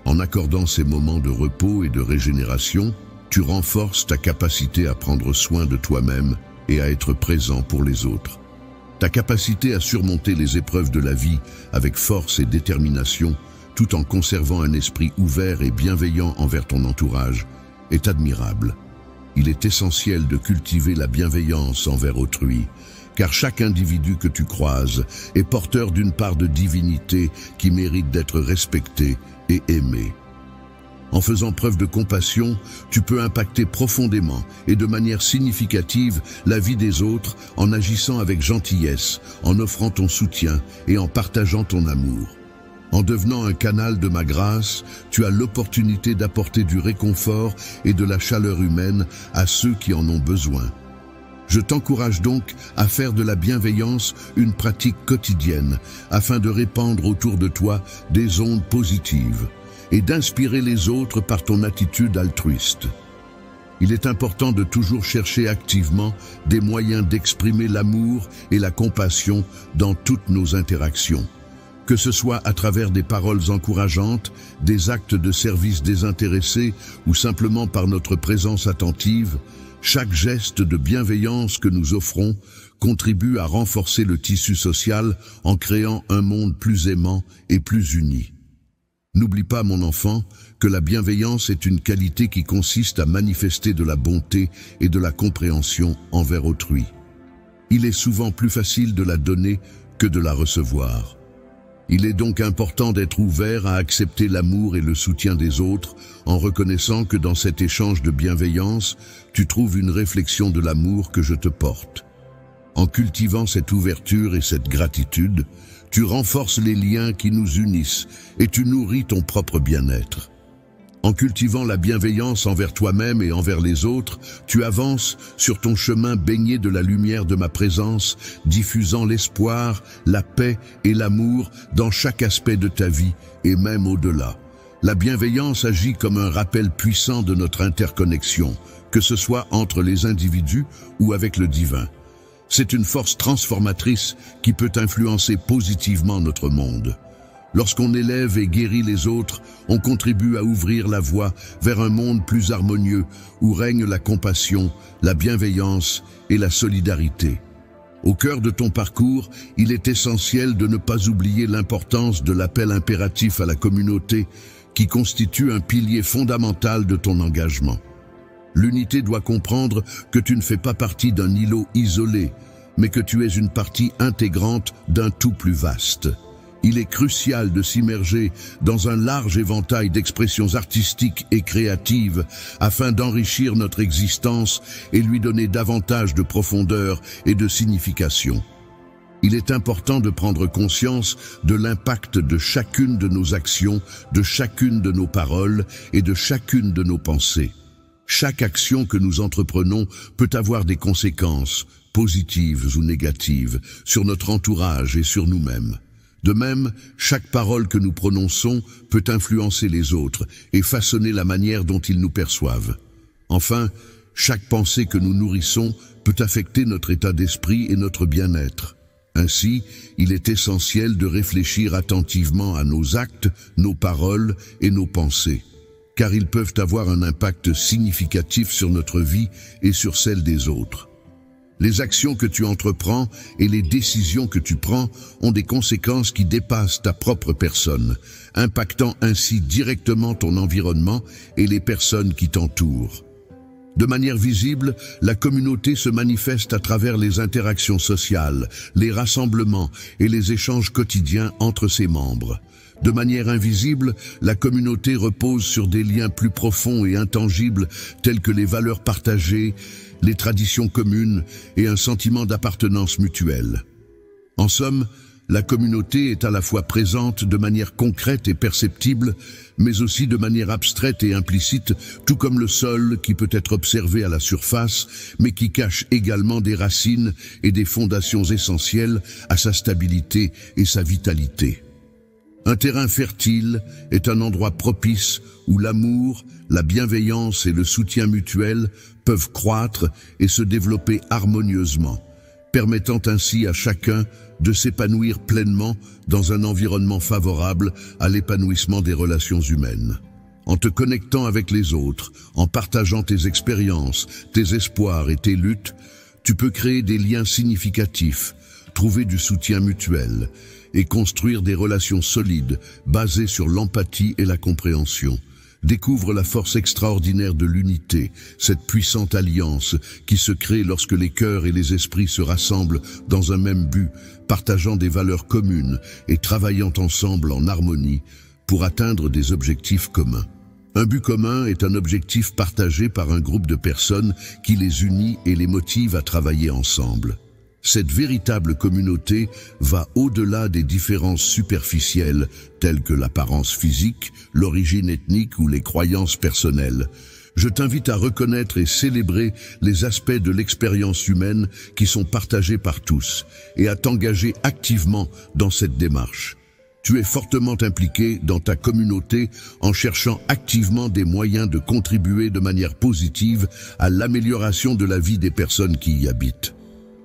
En accordant ces moments de repos et de régénération, tu renforces ta capacité à prendre soin de toi-même et à être présent pour les autres. Ta capacité à surmonter les épreuves de la vie avec force et détermination, tout en conservant un esprit ouvert et bienveillant envers ton entourage, est admirable. Il est essentiel de cultiver la bienveillance envers autrui, car chaque individu que tu croises est porteur d'une part de divinité qui mérite d'être respectée et aimée. En faisant preuve de compassion, tu peux impacter profondément et de manière significative la vie des autres en agissant avec gentillesse, en offrant ton soutien et en partageant ton amour. En devenant un canal de ma grâce, tu as l'opportunité d'apporter du réconfort et de la chaleur humaine à ceux qui en ont besoin. Je t'encourage donc à faire de la bienveillance une pratique quotidienne afin de répandre autour de toi des ondes positives et d'inspirer les autres par ton attitude altruiste. Il est important de toujours chercher activement des moyens d'exprimer l'amour et la compassion dans toutes nos interactions. Que ce soit à travers des paroles encourageantes, des actes de service désintéressés ou simplement par notre présence attentive, chaque geste de bienveillance que nous offrons contribue à renforcer le tissu social en créant un monde plus aimant et plus uni. N'oublie pas, mon enfant, que la bienveillance est une qualité qui consiste à manifester de la bonté et de la compréhension envers autrui. Il est souvent plus facile de la donner que de la recevoir. Il est donc important d'être ouvert à accepter l'amour et le soutien des autres en reconnaissant que dans cet échange de bienveillance, tu trouves une réflexion de l'amour que je te porte. En cultivant cette ouverture et cette gratitude, tu renforces les liens qui nous unissent et tu nourris ton propre bien-être. En cultivant la bienveillance envers toi-même et envers les autres, tu avances sur ton chemin baigné de la lumière de ma présence, diffusant l'espoir, la paix et l'amour dans chaque aspect de ta vie et même au-delà. La bienveillance agit comme un rappel puissant de notre interconnexion, que ce soit entre les individus ou avec le divin. C'est une force transformatrice qui peut influencer positivement notre monde. Lorsqu'on élève et guérit les autres, on contribue à ouvrir la voie vers un monde plus harmonieux où règne la compassion, la bienveillance et la solidarité. Au cœur de ton parcours, il est essentiel de ne pas oublier l'importance de l'appel impératif à la communauté qui constitue un pilier fondamental de ton engagement. L'unité doit comprendre que tu ne fais pas partie d'un îlot isolé, mais que tu es une partie intégrante d'un tout plus vaste. Il est crucial de s'immerger dans un large éventail d'expressions artistiques et créatives afin d'enrichir notre existence et lui donner davantage de profondeur et de signification. Il est important de prendre conscience de l'impact de chacune de nos actions, de chacune de nos paroles et de chacune de nos pensées. Chaque action que nous entreprenons peut avoir des conséquences, positives ou négatives, sur notre entourage et sur nous-mêmes. De même, chaque parole que nous prononçons peut influencer les autres et façonner la manière dont ils nous perçoivent. Enfin, chaque pensée que nous nourrissons peut affecter notre état d'esprit et notre bien-être. Ainsi, il est essentiel de réfléchir attentivement à nos actes, nos paroles et nos pensées, car ils peuvent avoir un impact significatif sur notre vie et sur celle des autres. Les actions que tu entreprends et les décisions que tu prends ont des conséquences qui dépassent ta propre personne, impactant ainsi directement ton environnement et les personnes qui t'entourent. De manière visible, la communauté se manifeste à travers les interactions sociales, les rassemblements et les échanges quotidiens entre ses membres. De manière invisible, la communauté repose sur des liens plus profonds et intangibles tels que les valeurs partagées, les traditions communes et un sentiment d'appartenance mutuelle. En somme, la communauté est à la fois présente de manière concrète et perceptible, mais aussi de manière abstraite et implicite, tout comme le sol qui peut être observé à la surface, mais qui cache également des racines et des fondations essentielles à sa stabilité et sa vitalité. Un terrain fertile est un endroit propice où l'amour, la bienveillance et le soutien mutuel peuvent croître et se développer harmonieusement, permettant ainsi à chacun de s'épanouir pleinement dans un environnement favorable à l'épanouissement des relations humaines. En te connectant avec les autres, en partageant tes expériences, tes espoirs et tes luttes, tu peux créer des liens significatifs, trouver du soutien mutuel et construire des relations solides basées sur l'empathie et la compréhension. Découvre la force extraordinaire de l'unité, cette puissante alliance qui se crée lorsque les cœurs et les esprits se rassemblent dans un même but, partageant des valeurs communes et travaillant ensemble en harmonie pour atteindre des objectifs communs. Un but commun est un objectif partagé par un groupe de personnes qui les unit et les motive à travailler ensemble. Cette véritable communauté va au-delà des différences superficielles telles que l'apparence physique, l'origine ethnique ou les croyances personnelles. Je t'invite à reconnaître et célébrer les aspects de l'expérience humaine qui sont partagés par tous et à t'engager activement dans cette démarche. Tu es fortement impliqué dans ta communauté en cherchant activement des moyens de contribuer de manière positive à l'amélioration de la vie des personnes qui y habitent.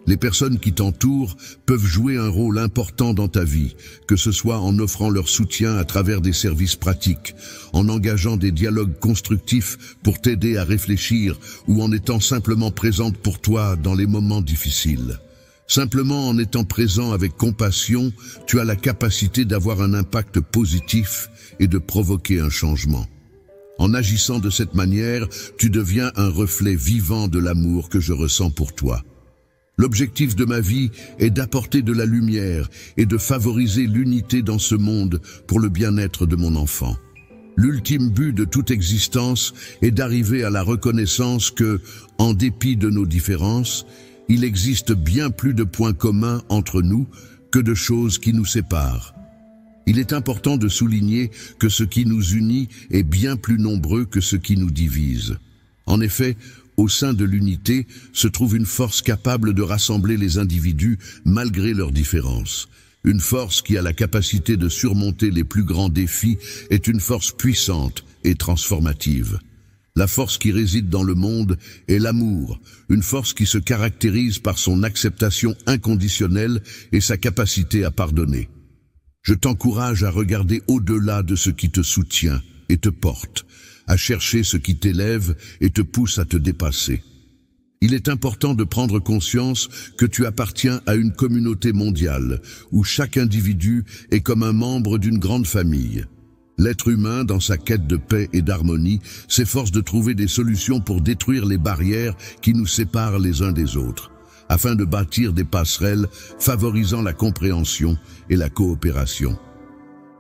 Les personnes qui t'entourent peuvent jouer un rôle important dans ta vie, que ce soit en offrant leur soutien à travers des services pratiques, en engageant des dialogues constructifs pour t'aider à réfléchir ou en étant simplement présente pour toi dans les moments difficiles. Simplement en étant présent avec compassion, tu as la capacité d'avoir un impact positif et de provoquer un changement. En agissant de cette manière, tu deviens un reflet vivant de l'amour que je ressens pour toi. L'objectif de ma vie est d'apporter de la lumière et de favoriser l'unité dans ce monde pour le bien-être de mon enfant. L'ultime but de toute existence est d'arriver à la reconnaissance que, en dépit de nos différences, il existe bien plus de points communs entre nous que de choses qui nous séparent. Il est important de souligner que ce qui nous unit est bien plus nombreux que ce qui nous divise. En effet, au sein de l'unité se trouve une force capable de rassembler les individus malgré leurs différences. Une force qui a la capacité de surmonter les plus grands défis est une force puissante et transformative. La force qui réside dans le monde est l'amour, une force qui se caractérise par son acceptation inconditionnelle et sa capacité à pardonner. Je t'encourage à regarder au-delà de ce qui te soutient et te porte, à chercher ce qui t'élève et te pousse à te dépasser. Il est important de prendre conscience que tu appartiens à une communauté mondiale, où chaque individu est comme un membre d'une grande famille. L'être humain, dans sa quête de paix et d'harmonie, s'efforce de trouver des solutions pour détruire les barrières qui nous séparent les uns des autres, afin de bâtir des passerelles favorisant la compréhension et la coopération.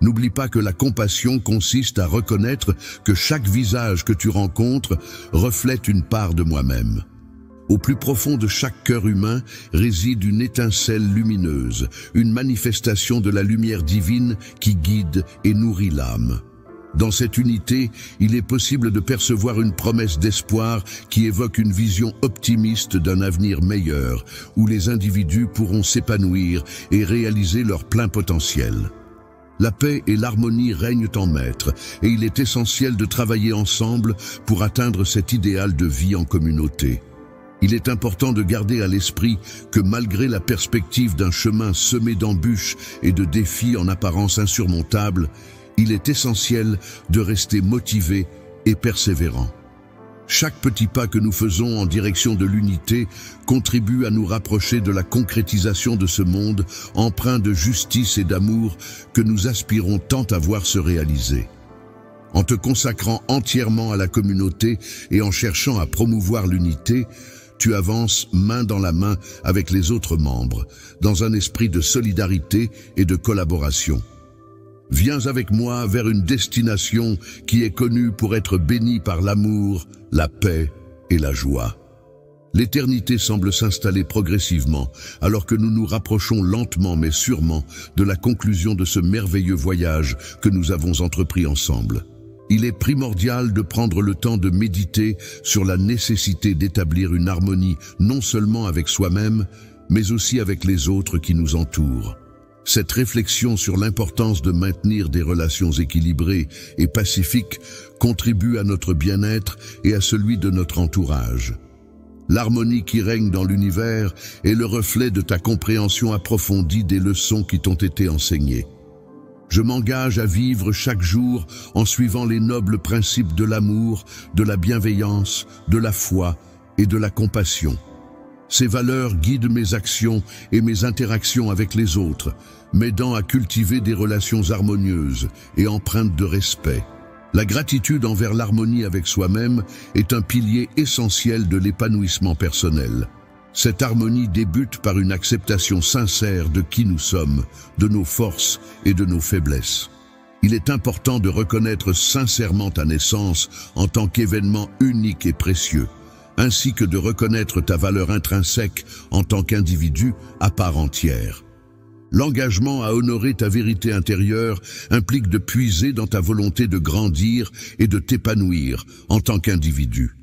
N'oublie pas que la compassion consiste à reconnaître que chaque visage que tu rencontres reflète une part de moi-même. Au plus profond de chaque cœur humain réside une étincelle lumineuse, une manifestation de la lumière divine qui guide et nourrit l'âme. Dans cette unité, il est possible de percevoir une promesse d'espoir qui évoque une vision optimiste d'un avenir meilleur, où les individus pourront s'épanouir et réaliser leur plein potentiel. La paix et l'harmonie règnent en maître, et il est essentiel de travailler ensemble pour atteindre cet idéal de vie en communauté. Il est important de garder à l'esprit que malgré la perspective d'un chemin semé d'embûches et de défis en apparence insurmontables, il est essentiel de rester motivé et persévérant. Chaque petit pas que nous faisons en direction de l'unité contribue à nous rapprocher de la concrétisation de ce monde empreint de justice et d'amour que nous aspirons tant à voir se réaliser. En te consacrant entièrement à la communauté et en cherchant à promouvoir l'unité, tu avances main dans la main avec les autres membres, dans un esprit de solidarité et de collaboration. Viens avec moi vers une destination qui est connue pour être bénie par l'amour, la paix et la joie. L'éternité semble s'installer progressivement, alors que nous nous rapprochons lentement mais sûrement de la conclusion de ce merveilleux voyage que nous avons entrepris ensemble. Il est primordial de prendre le temps de méditer sur la nécessité d'établir une harmonie non seulement avec soi-même, mais aussi avec les autres qui nous entourent. Cette réflexion sur l'importance de maintenir des relations équilibrées et pacifiques contribue à notre bien-être et à celui de notre entourage. L'harmonie qui règne dans l'univers est le reflet de ta compréhension approfondie des leçons qui t'ont été enseignées. Je m'engage à vivre chaque jour en suivant les nobles principes de l'amour, de la bienveillance, de la foi et de la compassion. Ces valeurs guident mes actions et mes interactions avec les autres, m'aidant à cultiver des relations harmonieuses et empreintes de respect. La gratitude envers l'harmonie avec soi-même est un pilier essentiel de l'épanouissement personnel. Cette harmonie débute par une acceptation sincère de qui nous sommes, de nos forces et de nos faiblesses. Il est important de reconnaître sincèrement ta naissance en tant qu'événement unique et précieux, ainsi que de reconnaître ta valeur intrinsèque en tant qu'individu à part entière. L'engagement à honorer ta vérité intérieure implique de puiser dans ta volonté de grandir et de t'épanouir en tant qu'individu.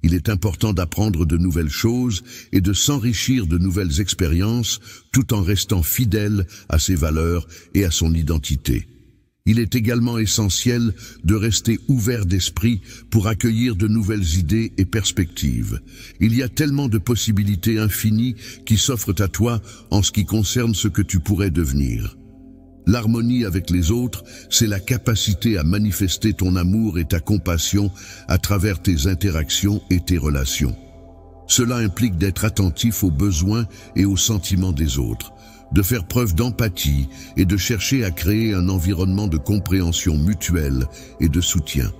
Il est important d'apprendre de nouvelles choses et de s'enrichir de nouvelles expériences tout en restant fidèle à ses valeurs et à son identité. Il est également essentiel de rester ouvert d'esprit pour accueillir de nouvelles idées et perspectives. Il y a tellement de possibilités infinies qui s'offrent à toi en ce qui concerne ce que tu pourrais devenir. L'harmonie avec les autres, c'est la capacité à manifester ton amour et ta compassion à travers tes interactions et tes relations. Cela implique d'être attentif aux besoins et aux sentiments des autres, de faire preuve d'empathie et de chercher à créer un environnement de compréhension mutuelle et de soutien.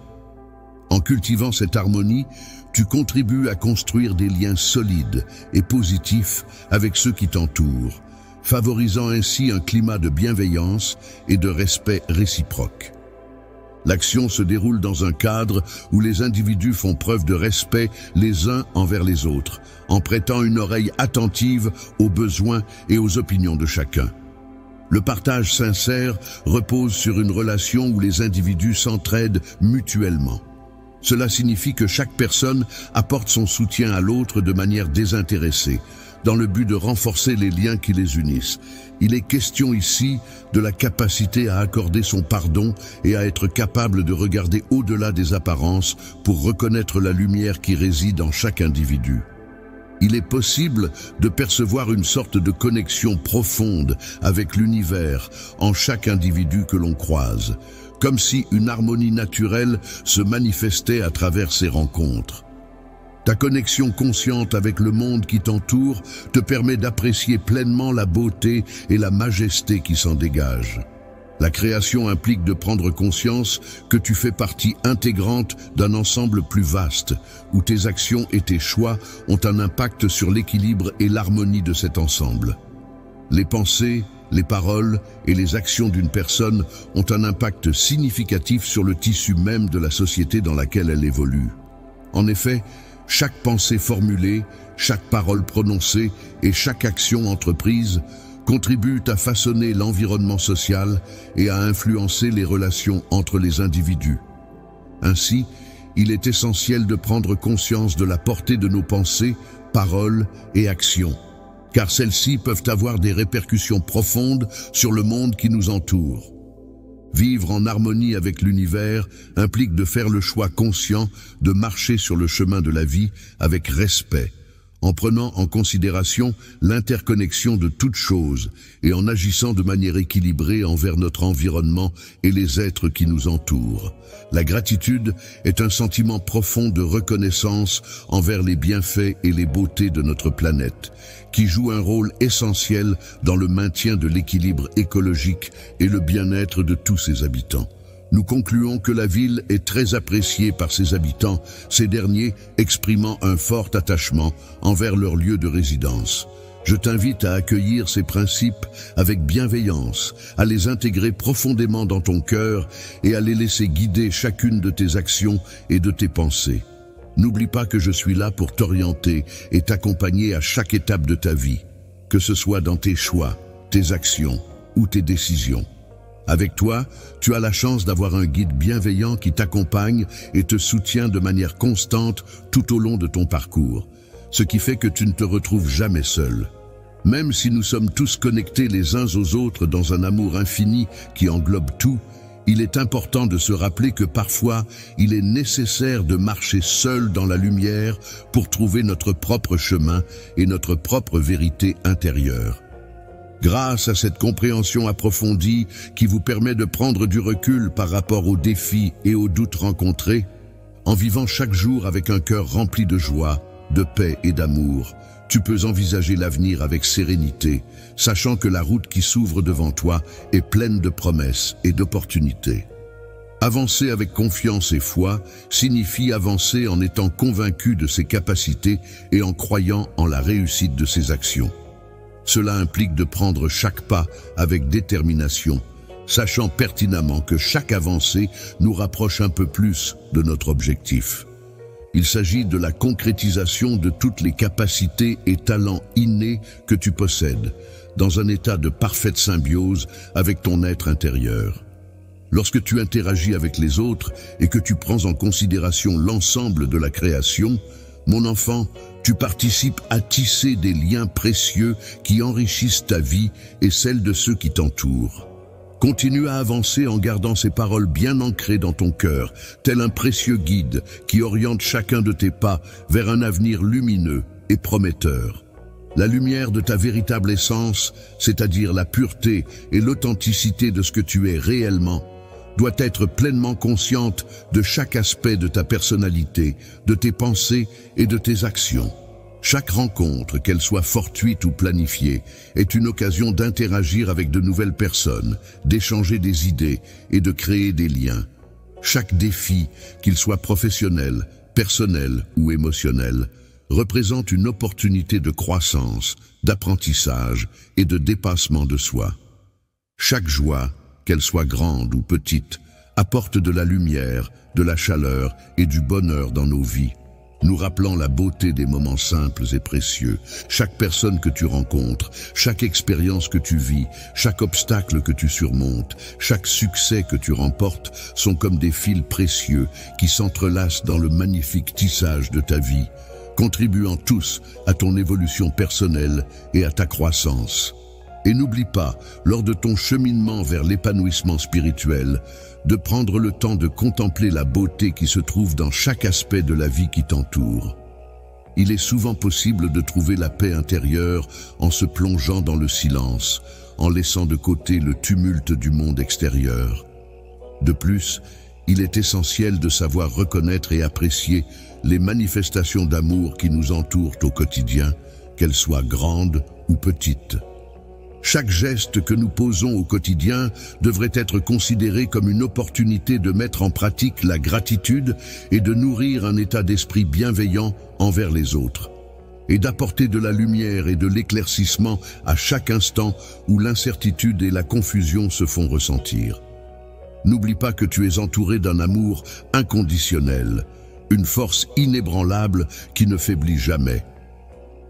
En cultivant cette harmonie, tu contribues à construire des liens solides et positifs avec ceux qui t'entourent, favorisant ainsi un climat de bienveillance et de respect réciproque. L'action se déroule dans un cadre où les individus font preuve de respect les uns envers les autres, en prêtant une oreille attentive aux besoins et aux opinions de chacun. Le partage sincère repose sur une relation où les individus s'entraident mutuellement. Cela signifie que chaque personne apporte son soutien à l'autre de manière désintéressée, dans le but de renforcer les liens qui les unissent. Il est question ici de la capacité à accorder son pardon et à être capable de regarder au-delà des apparences pour reconnaître la lumière qui réside en chaque individu. Il est possible de percevoir une sorte de connexion profonde avec l'univers en chaque individu que l'on croise, comme si une harmonie naturelle se manifestait à travers ces rencontres. Ta connexion consciente avec le monde qui t'entoure te permet d'apprécier pleinement la beauté et la majesté qui s'en dégagent. La création implique de prendre conscience que tu fais partie intégrante d'un ensemble plus vaste, où tes actions et tes choix ont un impact sur l'équilibre et l'harmonie de cet ensemble. Les pensées, les paroles et les actions d'une personne ont un impact significatif sur le tissu même de la société dans laquelle elle évolue. En effet, chaque pensée formulée, chaque parole prononcée et chaque action entreprise contribuent à façonner l'environnement social et à influencer les relations entre les individus. Ainsi, il est essentiel de prendre conscience de la portée de nos pensées, paroles et actions, car celles-ci peuvent avoir des répercussions profondes sur le monde qui nous entoure. Vivre en harmonie avec l'univers implique de faire le choix conscient de marcher sur le chemin de la vie avec respect, en prenant en considération l'interconnexion de toutes choses et en agissant de manière équilibrée envers notre environnement et les êtres qui nous entourent. La gratitude est un sentiment profond de reconnaissance envers les bienfaits et les beautés de notre planète, qui joue un rôle essentiel dans le maintien de l'équilibre écologique et le bien-être de tous ses habitants. Nous concluons que la ville est très appréciée par ses habitants, ces derniers exprimant un fort attachement envers leur lieu de résidence. Je t'invite à accueillir ces principes avec bienveillance, à les intégrer profondément dans ton cœur et à les laisser guider chacune de tes actions et de tes pensées. N'oublie pas que je suis là pour t'orienter et t'accompagner à chaque étape de ta vie, que ce soit dans tes choix, tes actions ou tes décisions. Avec toi, tu as la chance d'avoir un guide bienveillant qui t'accompagne et te soutient de manière constante tout au long de ton parcours, ce qui fait que tu ne te retrouves jamais seul. Même si nous sommes tous connectés les uns aux autres dans un amour infini qui englobe tout, il est important de se rappeler que parfois, il est nécessaire de marcher seul dans la lumière pour trouver notre propre chemin et notre propre vérité intérieure. Grâce à cette compréhension approfondie qui vous permet de prendre du recul par rapport aux défis et aux doutes rencontrés, en vivant chaque jour avec un cœur rempli de joie, de paix et d'amour, tu peux envisager l'avenir avec sérénité, sachant que la route qui s'ouvre devant toi est pleine de promesses et d'opportunités. Avancer avec confiance et foi signifie avancer en étant convaincu de ses capacités et en croyant en la réussite de ses actions. Cela implique de prendre chaque pas avec détermination, sachant pertinemment que chaque avancée nous rapproche un peu plus de notre objectif. Il s'agit de la concrétisation de toutes les capacités et talents innés que tu possèdes, dans un état de parfaite symbiose avec ton être intérieur. Lorsque tu interagis avec les autres et que tu prends en considération l'ensemble de la création, mon enfant, tu participes à tisser des liens précieux qui enrichissent ta vie et celle de ceux qui t'entourent. Continue à avancer en gardant ces paroles bien ancrées dans ton cœur, tel un précieux guide qui oriente chacun de tes pas vers un avenir lumineux et prometteur. La lumière de ta véritable essence, c'est-à-dire la pureté et l'authenticité de ce que tu es réellement, doit être pleinement consciente de chaque aspect de ta personnalité, de tes pensées et de tes actions. Chaque rencontre, qu'elle soit fortuite ou planifiée, est une occasion d'interagir avec de nouvelles personnes, d'échanger des idées et de créer des liens. Chaque défi, qu'il soit professionnel, personnel ou émotionnel, représente une opportunité de croissance, d'apprentissage et de dépassement de soi. Chaque joie, qu'elle soit grande ou petite, apporte de la lumière, de la chaleur et du bonheur dans nos vies. nous rappelant la beauté des moments simples et précieux. Chaque personne que tu rencontres, chaque expérience que tu vis, chaque obstacle que tu surmontes, chaque succès que tu remportes sont comme des fils précieux qui s'entrelacent dans le magnifique tissage de ta vie, contribuant tous à ton évolution personnelle et à ta croissance. Et n'oublie pas, lors de ton cheminement vers l'épanouissement spirituel, de prendre le temps de contempler la beauté qui se trouve dans chaque aspect de la vie qui t'entoure. Il est souvent possible de trouver la paix intérieure en se plongeant dans le silence, en laissant de côté le tumulte du monde extérieur. De plus, il est essentiel de savoir reconnaître et apprécier les manifestations d'amour qui nous entourent au quotidien, qu'elles soient grandes ou petites. Chaque geste que nous posons au quotidien devrait être considéré comme une opportunité de mettre en pratique la gratitude et de nourrir un état d'esprit bienveillant envers les autres, et d'apporter de la lumière et de l'éclaircissement à chaque instant où l'incertitude et la confusion se font ressentir. N'oublie pas que tu es entouré d'un amour inconditionnel, une force inébranlable qui ne faiblit jamais.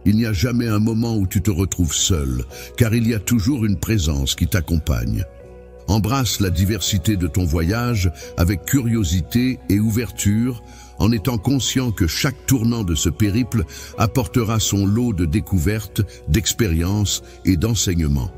Il n'y a jamais un moment où tu te retrouves seul, car il y a toujours une présence qui t'accompagne. Embrasse la diversité de ton voyage avec curiosité et ouverture, en étant conscient que chaque tournant de ce périple apportera son lot de découvertes, d'expériences et d'enseignements.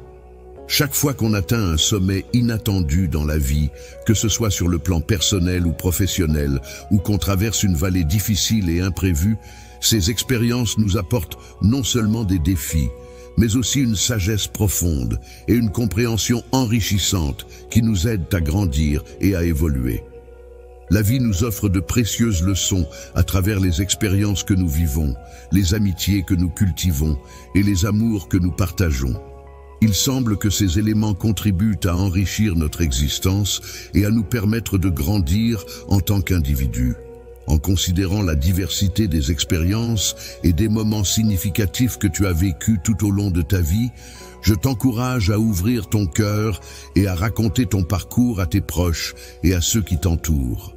Chaque fois qu'on atteint un sommet inattendu dans la vie, que ce soit sur le plan personnel ou professionnel, ou qu'on traverse une vallée difficile et imprévue, ces expériences nous apportent non seulement des défis, mais aussi une sagesse profonde et une compréhension enrichissante qui nous aident à grandir et à évoluer. La vie nous offre de précieuses leçons à travers les expériences que nous vivons, les amitiés que nous cultivons et les amours que nous partageons. Il semble que ces éléments contribuent à enrichir notre existence et à nous permettre de grandir en tant qu'individus. En considérant la diversité des expériences et des moments significatifs que tu as vécus tout au long de ta vie, je t'encourage à ouvrir ton cœur et à raconter ton parcours à tes proches et à ceux qui t'entourent.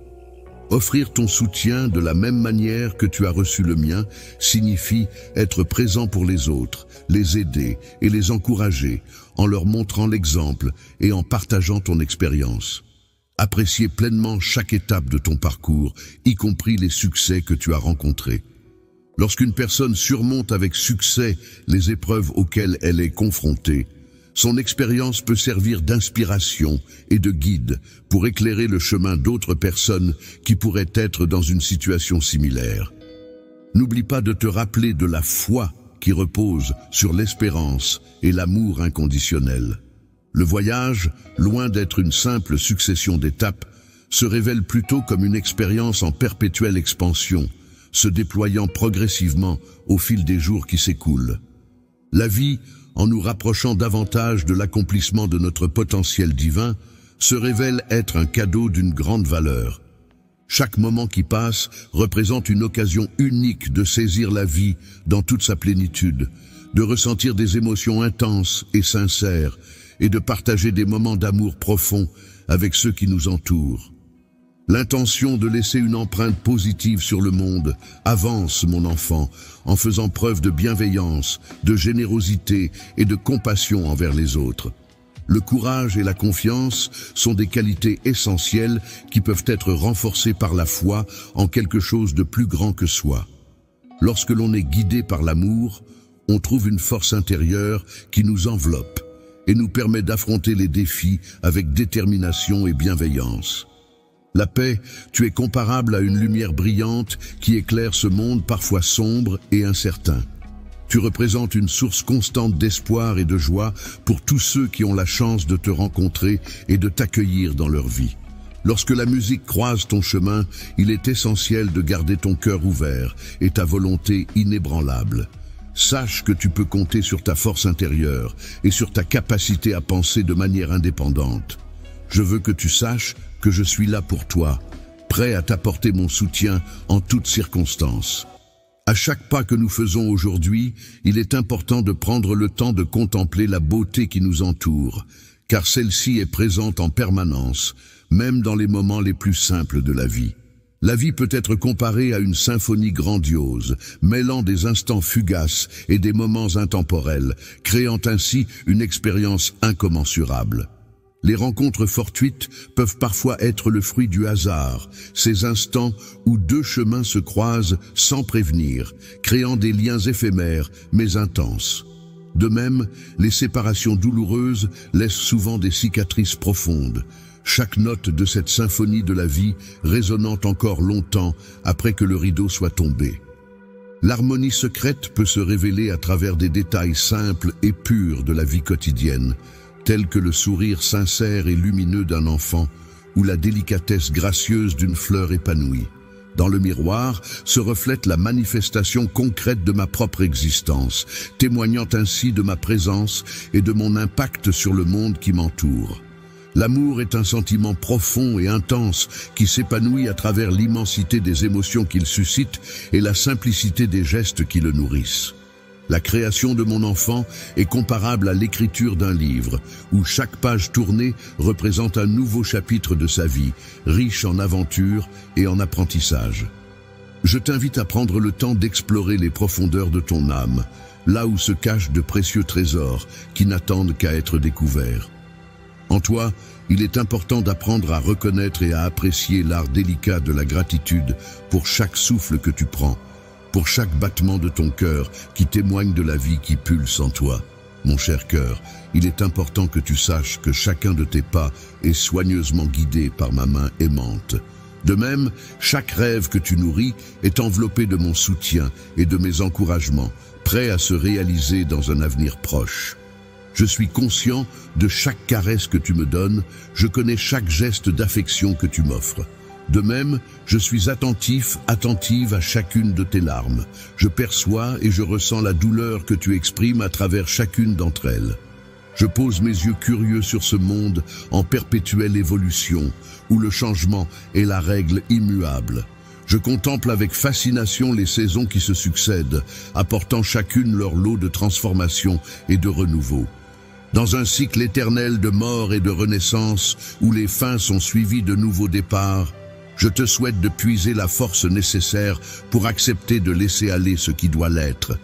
Offrir ton soutien de la même manière que tu as reçu le mien signifie être présent pour les autres, les aider et les encourager en leur montrant l'exemple et en partageant ton expérience. Apprécier pleinement chaque étape de ton parcours, y compris les succès que tu as rencontrés. Lorsqu'une personne surmonte avec succès les épreuves auxquelles elle est confrontée, son expérience peut servir d'inspiration et de guide pour éclairer le chemin d'autres personnes qui pourraient être dans une situation similaire. N'oublie pas de te rappeler de la foi qui repose sur l'espérance et l'amour inconditionnel. Le voyage, loin d'être une simple succession d'étapes, se révèle plutôt comme une expérience en perpétuelle expansion, se déployant progressivement au fil des jours qui s'écoulent. La vie, en nous rapprochant davantage de l'accomplissement de notre potentiel divin, se révèle être un cadeau d'une grande valeur. Chaque moment qui passe représente une occasion unique de saisir la vie dans toute sa plénitude, de ressentir des émotions intenses et sincères, et de partager des moments d'amour profond avec ceux qui nous entourent. L'intention de laisser une empreinte positive sur le monde avance, mon enfant, en faisant preuve de bienveillance, de générosité et de compassion envers les autres. Le courage et la confiance sont des qualités essentielles qui peuvent être renforcées par la foi en quelque chose de plus grand que soi. Lorsque l'on est guidé par l'amour, on trouve une force intérieure qui nous enveloppe et nous permet d'affronter les défis avec détermination et bienveillance. La paix, tu es comparable à une lumière brillante qui éclaire ce monde parfois sombre et incertain. Tu représentes une source constante d'espoir et de joie pour tous ceux qui ont la chance de te rencontrer et de t'accueillir dans leur vie. Lorsque la musique croise ton chemin, il est essentiel de garder ton cœur ouvert et ta volonté inébranlable. Sache que tu peux compter sur ta force intérieure et sur ta capacité à penser de manière indépendante. Je veux que tu saches que je suis là pour toi, prêt à t'apporter mon soutien en toutes circonstances. À chaque pas que nous faisons aujourd'hui, il est important de prendre le temps de contempler la beauté qui nous entoure, car celle-ci est présente en permanence, même dans les moments les plus simples de la vie. La vie peut être comparée à une symphonie grandiose, mêlant des instants fugaces et des moments intemporels, créant ainsi une expérience incommensurable. Les rencontres fortuites peuvent parfois être le fruit du hasard, ces instants où deux chemins se croisent sans prévenir, créant des liens éphémères mais intenses. De même, les séparations douloureuses laissent souvent des cicatrices profondes, chaque note de cette symphonie de la vie résonnant encore longtemps après que le rideau soit tombé. L'harmonie secrète peut se révéler à travers des détails simples et purs de la vie quotidienne, tels que le sourire sincère et lumineux d'un enfant ou la délicatesse gracieuse d'une fleur épanouie. Dans le miroir se reflète la manifestation concrète de ma propre existence, témoignant ainsi de ma présence et de mon impact sur le monde qui m'entoure. L'amour est un sentiment profond et intense qui s'épanouit à travers l'immensité des émotions qu'il suscite et la simplicité des gestes qui le nourrissent. La création de mon enfant est comparable à l'écriture d'un livre, où chaque page tournée représente un nouveau chapitre de sa vie, riche en aventures et en apprentissage. Je t'invite à prendre le temps d'explorer les profondeurs de ton âme, là où se cachent de précieux trésors qui n'attendent qu'à être découverts. En toi, il est important d'apprendre à reconnaître et à apprécier l'art délicat de la gratitude pour chaque souffle que tu prends, pour chaque battement de ton cœur qui témoigne de la vie qui pulse en toi. Mon cher cœur, il est important que tu saches que chacun de tes pas est soigneusement guidé par ma main aimante. De même, chaque rêve que tu nourris est enveloppé de mon soutien et de mes encouragements, prêts à se réaliser dans un avenir proche. Je suis conscient de chaque caresse que tu me donnes, je connais chaque geste d'affection que tu m'offres. De même, je suis attentive à chacune de tes larmes. Je perçois et je ressens la douleur que tu exprimes à travers chacune d'entre elles. Je pose mes yeux curieux sur ce monde en perpétuelle évolution, où le changement est la règle immuable. Je contemple avec fascination les saisons qui se succèdent, apportant chacune leur lot de transformation et de renouveau. Dans un cycle éternel de mort et de renaissance, où les fins sont suivies de nouveaux départs, je te souhaite de puiser la force nécessaire pour accepter de laisser aller ce qui doit l'être.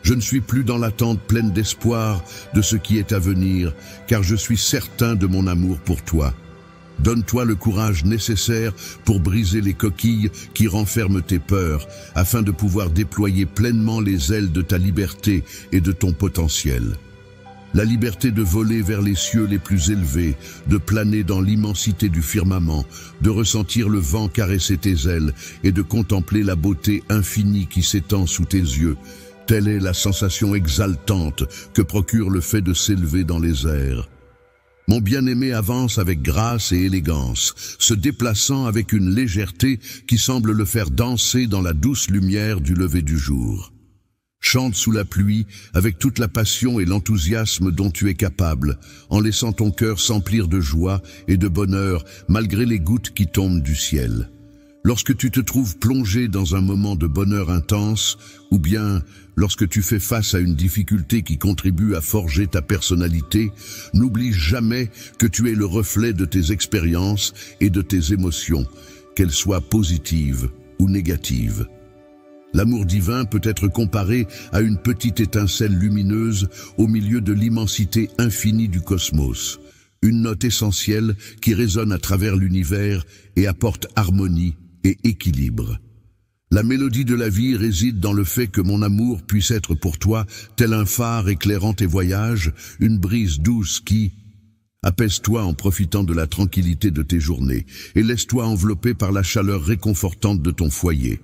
Je ne suis plus dans l'attente pleine d'espoir de ce qui est à venir, car je suis certain de mon amour pour toi. Donne-toi le courage nécessaire pour briser les coquilles qui renferment tes peurs, afin de pouvoir déployer pleinement les ailes de ta liberté et de ton potentiel. La liberté de voler vers les cieux les plus élevés, de planer dans l'immensité du firmament, de ressentir le vent caresser tes ailes et de contempler la beauté infinie qui s'étend sous tes yeux. Telle est la sensation exaltante que procure le fait de s'élever dans les airs. Mon bien-aimé avance avec grâce et élégance, se déplaçant avec une légèreté qui semble le faire danser dans la douce lumière du lever du jour. Chante sous la pluie avec toute la passion et l'enthousiasme dont tu es capable, en laissant ton cœur s'emplir de joie et de bonheur malgré les gouttes qui tombent du ciel. Lorsque tu te trouves plongé dans un moment de bonheur intense, ou bien lorsque tu fais face à une difficulté qui contribue à forger ta personnalité, n'oublie jamais que tu es le reflet de tes expériences et de tes émotions, qu'elles soient positives ou négatives. L'amour divin peut être comparé à une petite étincelle lumineuse au milieu de l'immensité infinie du cosmos, une note essentielle qui résonne à travers l'univers et apporte harmonie et équilibre. La mélodie de la vie réside dans le fait que mon amour puisse être pour toi tel un phare éclairant tes voyages, une brise douce qui... Apaise-toi en profitant de la tranquillité de tes journées et laisse-toi envelopper par la chaleur réconfortante de ton foyer.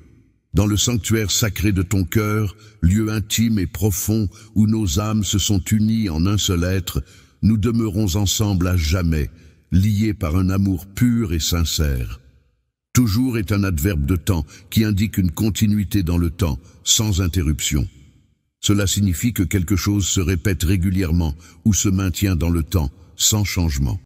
Dans le sanctuaire sacré de ton cœur, lieu intime et profond où nos âmes se sont unies en un seul être, nous demeurons ensemble à jamais, liés par un amour pur et sincère. Toujours est un adverbe de temps qui indique une continuité dans le temps, sans interruption. Cela signifie que quelque chose se répète régulièrement ou se maintient dans le temps, sans changement.